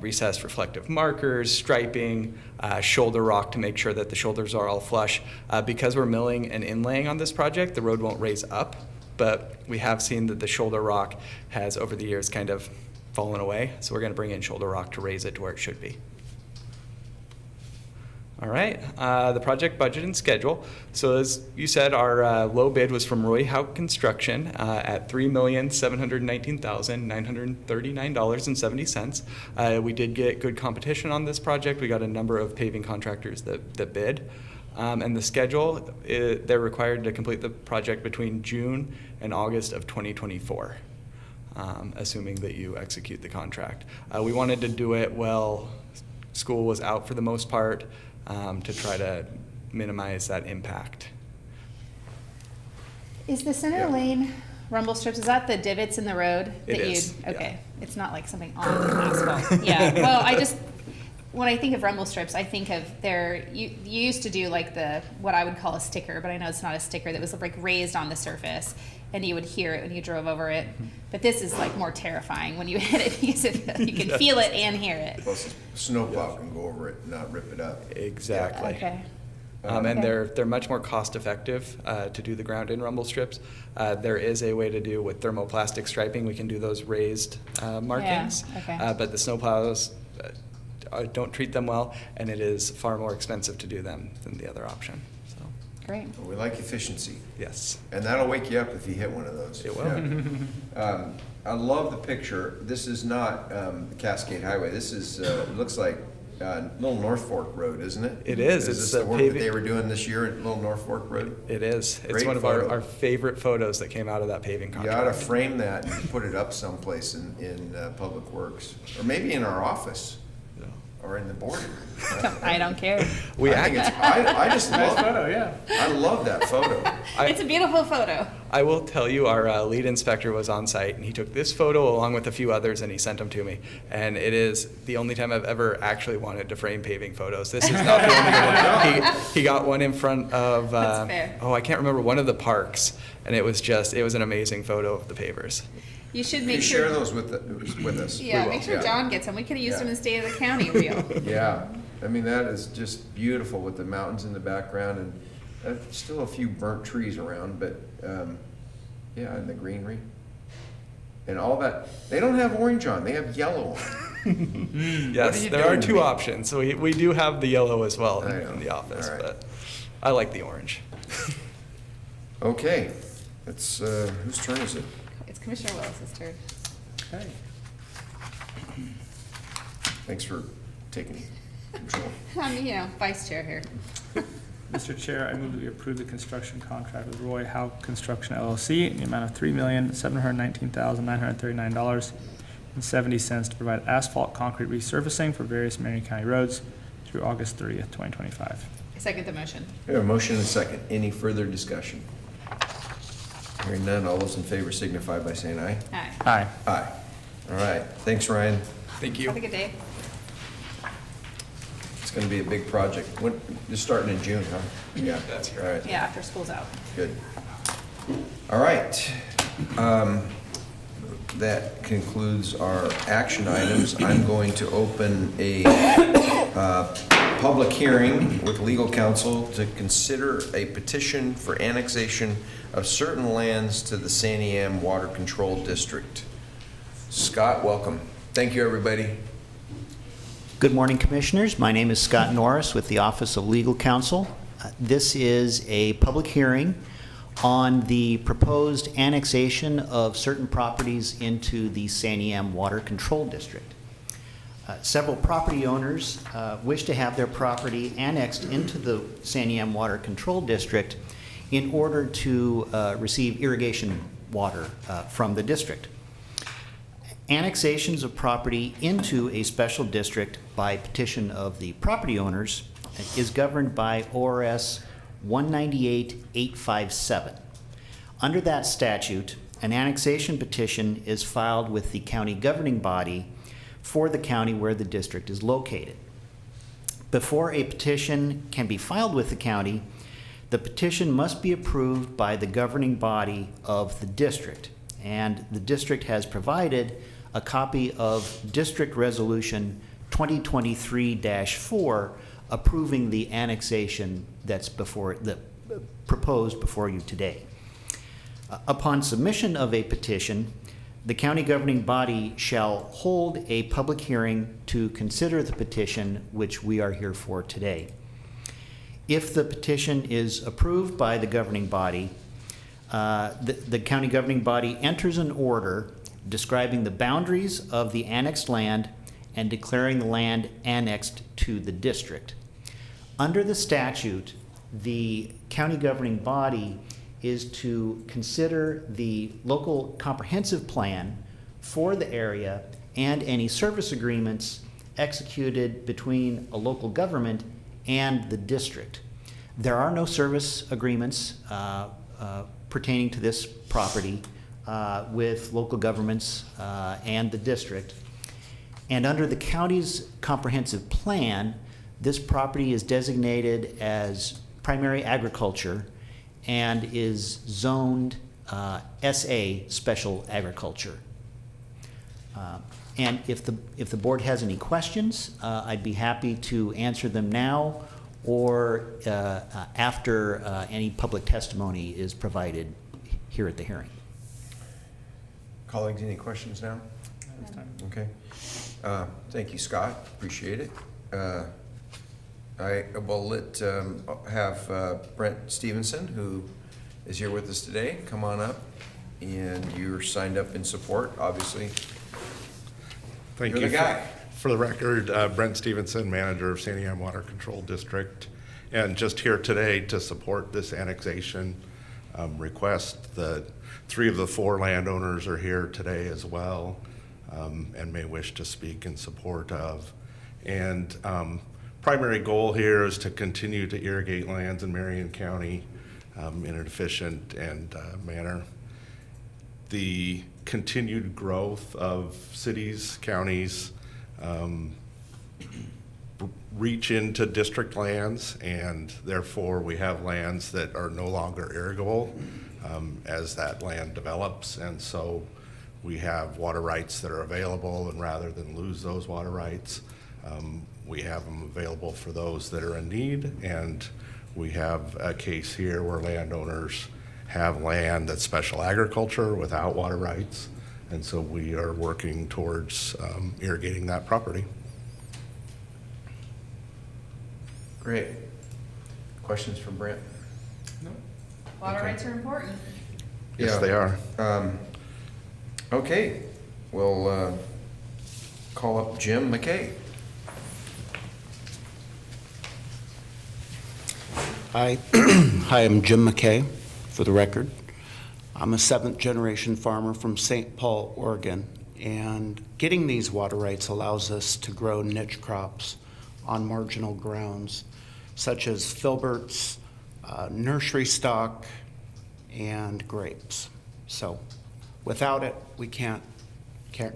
recessed reflective markers, striping, shoulder rock to make sure that the shoulders are all flush. Because we're milling and inlaying on this project, the road won't raise up, but we have seen that the shoulder rock has over the years kind of fallen away, so we're going to bring in shoulder rock to raise it to where it should be. All right, the project budget and schedule. So as you said, our low bid was from Roy Hauck Construction at $3,719,939.70. We did get good competition on this project. We got a number of paving contractors that bid. And the schedule, they're required to complete the project between June and August of 2024, assuming that you execute the contract. We wanted to do it while school was out for the most part, to try to minimize that impact. Is the center lane rumble strips, is that the divots in the road? It that is, Okay, it's not like something on the asphalt. Yeah, well, when I think of rumble strips, I think of you used to do like what I would call a sticker, but I know it's not a sticker, that was like raised on the surface, and you would hear it when you drove over it. But this is like more terrifying when you hit it because you can feel it and hear it. Plus, a snowplow can go over it and not rip it up. Exactly. Okay. And they're much more cost effective to do the ground in rumble strips. There is a way to do with thermoplastic striping. We can do those raised markings. Yeah, okay. But the snowplows don't treat them well, and it is far more expensive to do them than the other option. So. Great. Well, we like efficiency. Yes. And that'll wake you up if you hit one of those. It will. Yeah. I love the picture. This is not the Cascade Highway. This is, it looks like Little North Fork Road, isn't it? It is. Is It's this the the work that paving- they were doing this year at Little North Fork Road? It is. It's Great one of photo. our favorite photos that came out of that paving You ought to contract. frame that and put it up someplace in Public Works, or maybe in our office, or in the boardroom. I don't care. We I think it's, I just love it. photo, yeah. I love that photo. It's a beautiful photo. I will tell you, our lead inspector was on site, and he took this photo along with a few others, and he sent them to me. And it is the only time I've ever actually wanted to frame paving photos. This is not the only one. He got one in front of, That's fair. I can't remember, one of the parks, and it was an amazing photo of the pavers. You should You make share sure. those with us. Yeah, We make will. sure Yeah. John gets them. We could have used Yeah. them in State of the County reel. Yeah, I mean, that is just beautiful with the mountains in the background and still a few burnt trees around, but, yeah, and the greenery. And all that, they don't have orange on, they have yellow on. Yes, you there are doing to two me? options. So we do have the yellow as well I know. in the office, All right. but I like the orange. Okay, it's, whose turn is it? It's Commissioner Willis's turn. Okay. Thanks for taking control. I'm, vice chair here. Mr. Chair, I move that we approve the construction contract with Roy Howe Construction LLC in the amount of $3,719,939.70 to provide asphalt concrete resurfacing for various Marion County roads through August 30th, 2025. I second the motion. We have a motion and a second. Any further discussion? Hearing none, all those in favor signify by saying aye. Aye. Aye. Aye. All right, thanks, Ryan. Thank you. Have a good day. It's gonna be a big project. When, just starting in June, huh? Yeah. That's All right, Yeah, after school's out. good. All right. That concludes our action items. I'm going to open a public hearing with legal counsel to consider a petition for annexation of certain lands to the Santiam Water Control District. Scott, welcome. Thank you, everybody. Good morning, Commissioners. My name is Scott Norris with the Office of Legal Counsel. This is a public hearing on the proposed annexation of certain properties into the Santiam Water Control District. Several property owners wish to have their property annexed into the Santiam Water Control District in order to receive irrigation water from the district. Annexations of property into a special district by petition of the property owners is governed by ORS 198-857. Under that statute, an annexation petition is filed with the county governing body for the county where the district is located. Before a petition can be filed with the county, the petition must be approved by the governing body of the district, and the district has provided a copy of District Resolution 2023-4 approving the annexation that's proposed before you today. Upon submission of a petition, the county governing body shall hold a public hearing to consider the petition which we are here for today. If the petition is approved by the governing body, the county governing body enters an order describing the boundaries of the annexed land and declaring the land annexed to the district. Under the statute, the county governing body is to consider the local comprehensive plan for the area and any service agreements executed between a local government and the district. There are no service agreements pertaining to this property with local governments and the district. And under the county's comprehensive plan, this property is designated as primary agriculture and is zoned SA Special Agriculture. And if the board has any questions, I'd be happy to answer them now or after any public testimony is provided here at the hearing. Colleagues, any questions now? Okay. Thank you, Scott. Appreciate it. I will have Brent Stevenson, who is here with us today, come on up. And you're signed up in support, obviously. Thank You're you. the guy. For the record, Brent Stevenson, manager of Santiam Water Control District, and just here today to support this annexation request. The 3 of the 4 landowners are here today as well, and may wish to speak in support of. And primary goal here is to continue to irrigate lands in Marion County in an efficient and manner. The continued growth of cities, counties, reach into district lands, and therefore we have lands that are no longer irrigable as that land develops. And so we have water rights that are available, and rather than lose those water rights, we have them available for those that are in need. And we have a case here where landowners have land that's special agriculture without water rights. And so we are working towards irrigating that property. Great. Questions from Brent? No. Water rights are important. Yes, Yeah. they are. Okay, we'll call up Jim McKay. Hi, hi, I'm Jim McKay, for the record. I'm a 7th-generation farmer from St. Paul, Oregon, and getting these water rights allows us to grow niche crops on marginal grounds, such as filberts, nursery stock, and grapes. So without it, we can't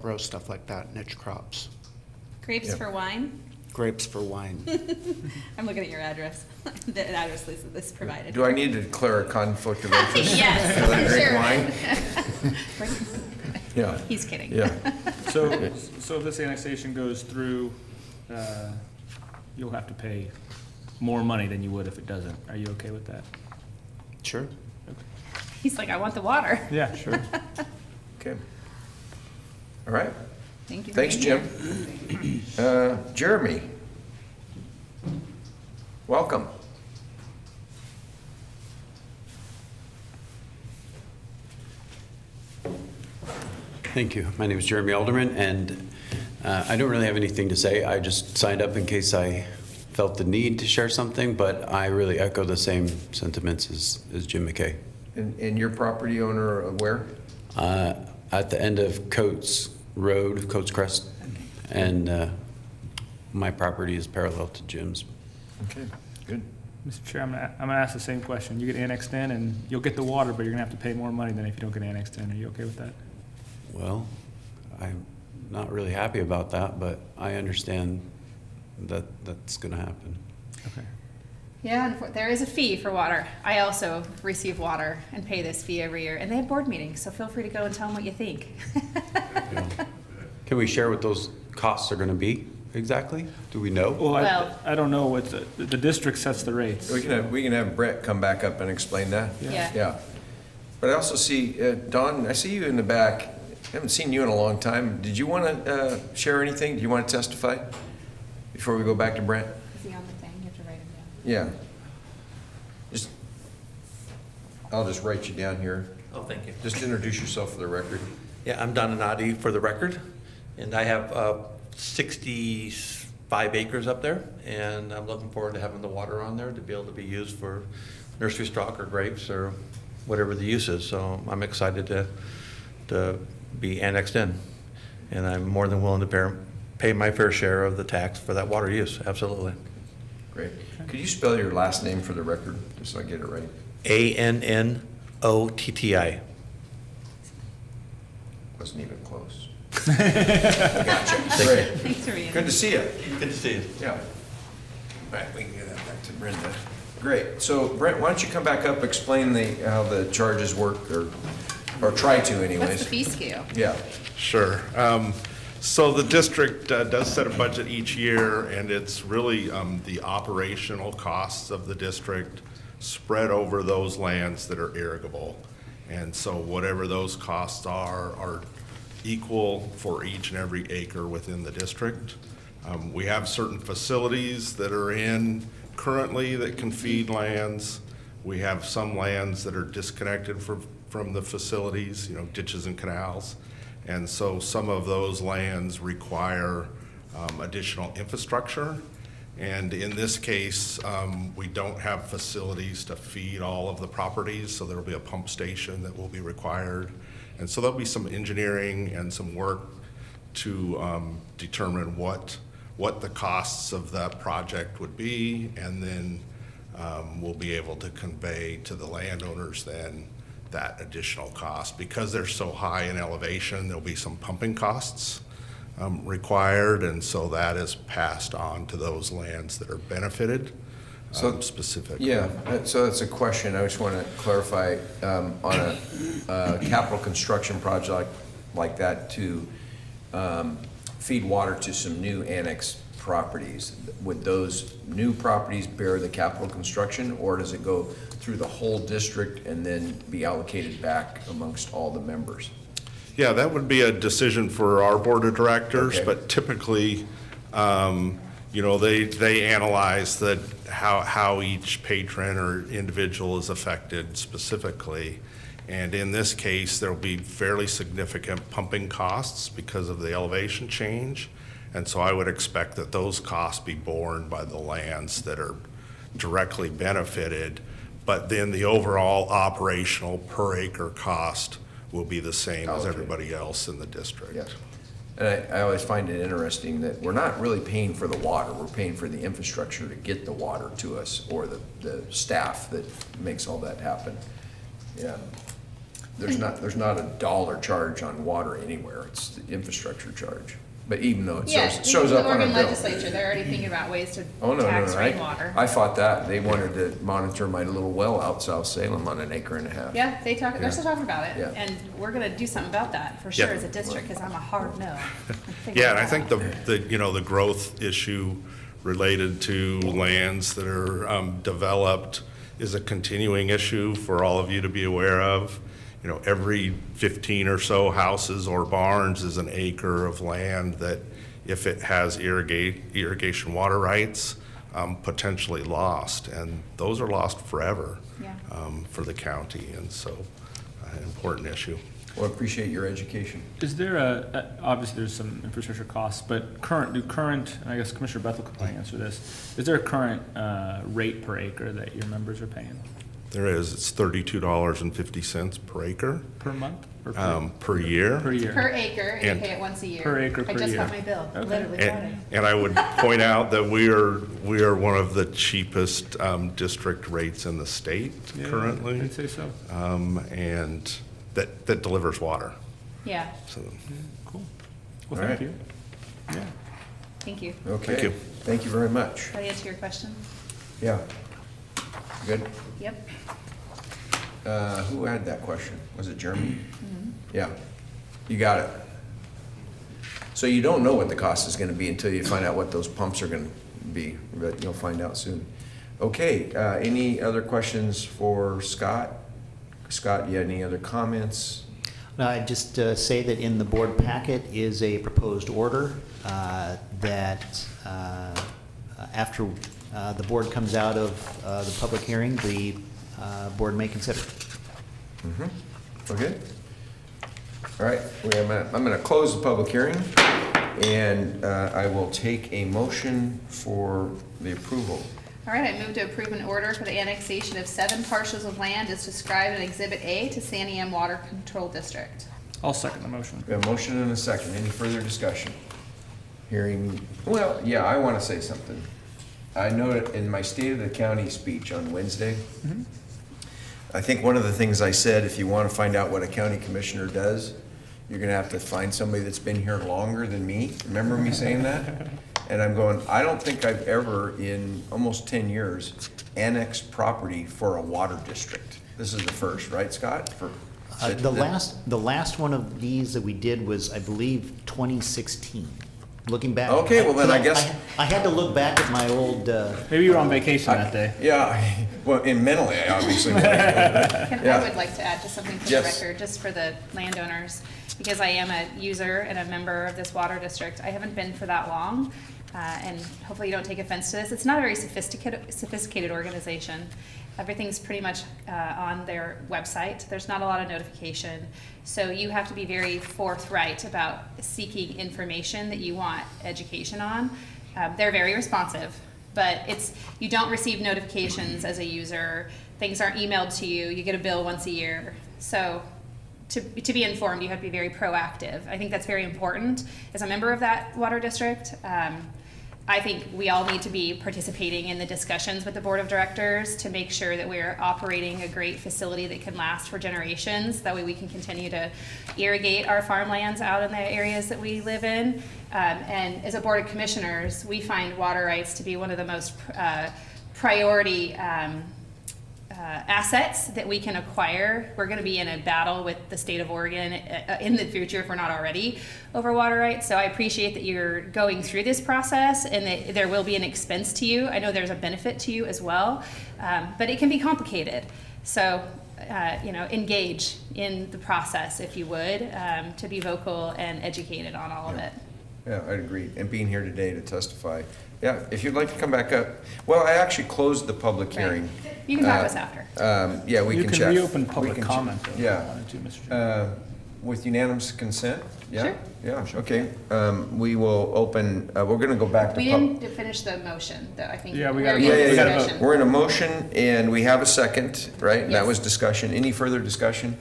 grow stuff like that, niche crops. Grapes for wine? Grapes for wine. I'm looking at your address, the address list this provided. Do I need to declare a conflict of interest? Yes, Because I sure. drink wine? Yeah. He's kidding. Yeah. So if this annexation goes through, you'll have to pay more money than you would if it doesn't. Are you okay with that? Sure. He's like, I want the water. Yeah, sure. Okay. All right. Thank you. Thanks, Jim. Jeremy. Welcome. Thank you. My name is Jeremy Alderman, and I don't really have anything to say. I just signed up in case I felt the need to share something, but I really echo the same sentiments as Jim McKay. And your property owner where? At the end of Coates Road, Coates Crest, and my property is parallel to Jim's. Okay, good. Mr. Chair, I'm gonna ask the same question. You get annexed in and you'll get the water, but you're gonna have to pay more money than if you don't get annexed in. Are you okay with that? Well, I'm not really happy about that, but I understand that that's going to happen. Okay. Yeah, there is a fee for water. I also receive water and pay this fee every year. And they have board meetings, so feel free to go and tell them what you think. Can we share what those costs are going to be exactly? Do we know? Well, I don't know what the district sets the rates. We can have Brett come back up and explain that. Yeah. Yeah. But I also see, Dawn, I see you in the back. I haven't seen you in a long time. Did you want to share anything? Do you want to testify before we go back to Brent? Is he on the thing? You have to write him down. Yeah. I'll just write you down here. Oh, thank you. Just introduce yourself for the record. Yeah, I'm Don Anadi for the record, and I have 65 acres up there, and I'm looking forward to having the water on there to be able to be used for nursery stock or grapes or whatever the use is. So I'm excited to be annexed in, and I'm more than willing to pay my fair share of the tax for that water use. Absolutely. Great. Could you spell your last name for the record, just so I get it right? Annotti. Wasn't even close. Gotcha. Great. Thanks for being Good to see you. Good to see you. Yeah. All right, we can get that back to Brenda. Great. So Brent, why don't you come back up, explain how the charges work, or try to anyways. What's the fee scale? Yeah. Sure. So the district does set a budget each year, and it's really the operational costs of the district spread over those lands that are irrigable. And so whatever those costs are equal for each and every acre within the district. We have certain facilities that are in currently that can feed lands. We have some lands that are disconnected from the facilities, ditches and canals. And so some of those lands require additional infrastructure. And in this case, we don't have facilities to feed all of the properties, so there'll be a pump station that will be required. And so there'll be some engineering and some work to determine what the costs of that project would be, and then we'll be able to convey to the landowners then that additional cost. Because they're so high in elevation, there'll be some pumping costs required, and so that is passed on to those lands that are benefited specifically. Yeah, so that's a question. I just want to clarify on a capital construction project like that to feed water to some new annex properties. Would those new properties bear the capital construction, or does it go through the whole district and then be allocated back amongst all the members? Yeah, that would be a decision for our board of directors, Okay. but typically, you know, they analyze that how each patron or individual is affected specifically. And in this case, there'll be fairly significant pumping costs because of the elevation change. And so I would expect that those costs be borne by the lands that are directly benefited. But then the overall operational per acre cost will be the same as everybody else in the district. Yes. And I always find it interesting that we're not really paying for the water, we're paying for the infrastructure to get the water to us, or the staff that makes all that happen. Yeah. There's not a dollar charge on water anywhere, it's the infrastructure charge. But even though it shows up the on a Oregon bill. legislature, they're already thinking about ways to Oh, no, tax no, rainwater. I fought that. They wanted to monitor my little well out South Salem on an acre and a half. Yeah, they're Yeah. still talking about it, Yeah. and we're gonna do something about that for sure Yeah. as a district, because I'm a hard no. Yeah, and I think the you know, the growth issue related to lands that are developed is a continuing issue for all of you to be aware of. You know, every 15 or so houses or barns is an acre of land that, if it has irrigation water rights, potentially lost, and those are lost forever for the county, and so an important issue. Well, I appreciate your education. Is there obviously there's some infrastructure costs, but and I guess Commissioner Bethel could probably answer this, is there a current rate per acre that your members are paying? There is. It's $32.50 per acre. Per month? Or per year. Per year. Per acre, and you pay it once a year. Per acre, I per just year. got my bill, Okay. literally Friday. And I would point out that we are one of the cheapest district rates in the state currently. I'd say so. And that delivers water. Yeah, So, Cool. Well, All thank right. you. Yeah. thank you. Okay. Thank you. Thank you very much. Did I answer your question? Yeah. Good. Yep. Who had that question? Was it Jeremy? Yeah. You got it. So you don't know what the cost is gonna be until you find out what those pumps are gonna be, but you'll find out soon. Okay, any other questions for Scott? Scott, you had any other comments? I'd just say that in the board packet is a proposed order that after the board comes out of the public hearing, the board may consider. Okay. All right, I'm gonna close the public hearing, and I will take a motion for the approval. All right, I move to approve an order for the annexation of 7 parcels of land as described in Exhibit A to Santiam Water Control District. I'll second the motion. We have a motion and a second. Any further discussion? Hearing, well, yeah, I want to say something. I noted in my State of the County speech on Wednesday, I think one of the things I said, if you want to find out what a county commissioner does, you're going to have to find somebody that's been here longer than me. Remember me saying that? And I'm going, I don't think I've ever, in almost 10 years, annexed property for a water district. This is the first, right, Scott? The last one of these that we did was, I believe, 2016. Looking back. Okay, well then I guess. I had to look back at my old. Maybe you were on vacation that day. Yeah, well, mentally, I obviously. I would like to add just something for the Yes. record, just for the landowners, because I am a user and a member of this water district. I haven't been for that long, and hopefully you don't take offense to this. It's not a very sophisticated organization. Everything's pretty much on their website. There's not a lot of notification. So you have to be very forthright about seeking information that you want education on. They're very responsive, but you don't receive notifications as a user. Things aren't emailed to you. You get a bill once a year. So to be informed, you have to be very proactive. I think that's very important. As a member of that water district, I think we all need to be participating in the discussions with the board of directors to make sure that we're operating a great facility that can last for generations. That way we can continue to irrigate our farmlands out in the areas that we live in. And as a board of commissioners, we find water rights to be one of the most priority assets that we can acquire. We're going to be in a battle with the state of Oregon in the future, if we're not already, over water rights. So I appreciate that you're going through this process and that there will be an expense to you. I know there's a benefit to you as well, but it can be complicated. So, engage in the process, if you would, to be vocal and educated on all of it. Yeah, I'd agree. And being here today to testify. Yeah, if you'd like to come back up. Well, I actually closed the public hearing. You can talk to us after. Yeah, we You can can chat. reopen public We can comment, chat. though, if you Yeah. wanted to, Mr. Chairman. With unanimous consent? Yeah? Sure. Yeah, okay. We will open, we're gonna go back to. We didn't finish the motion, though, I think. Yeah, we we're gotta in go- Yeah. discussion. We're in a motion and we have a second, right? And that Yes. was discussion. Any further discussion?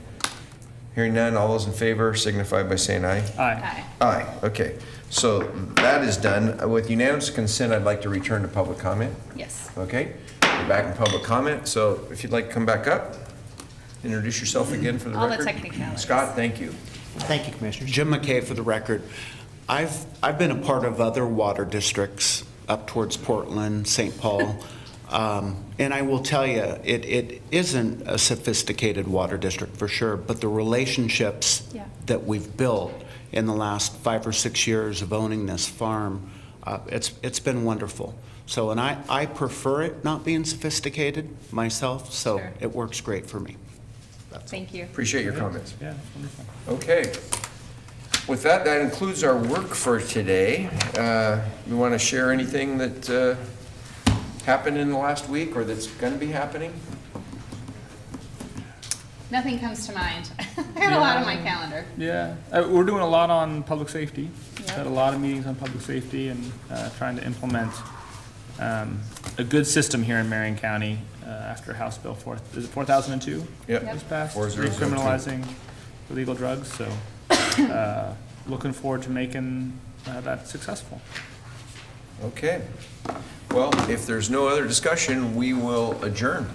Hearing none, all those in favor signify by saying aye. Aye. Aye, okay. So that is done. With unanimous consent, I'd like to return to public comment. Yes. Okay, we're back in public comment, so if you'd like to come back up, introduce yourself again for the All the record. technicalities. Scott, thank you. Thank you, Commissioners. Jim McKay for the record. I've been a part of other water districts up towards Portland, St. Paul, and I will tell you, it isn't a sophisticated water district for sure, but the relationships Yeah. that we've built in the last 5 or 6 years of owning this farm, it's been wonderful. So, and I prefer it not being sophisticated myself, so Sure. it works great for me. Thank you. Appreciate your comments. Yeah, wonderful. Okay. With that, that includes our work for today. You want to share anything that happened in the last week or that's going to be happening? Nothing comes to mind. I have a lot on my calendar. Yeah, we're doing a lot on public safety. Yep. Had a lot of meetings on public safety and trying to implement a good system here in Marion County after House Bill 4002 Yep. was passed, 4002. decriminalizing illegal drugs. So looking forward to making that successful. Okay. Well, if there's no other discussion, we will adjourn.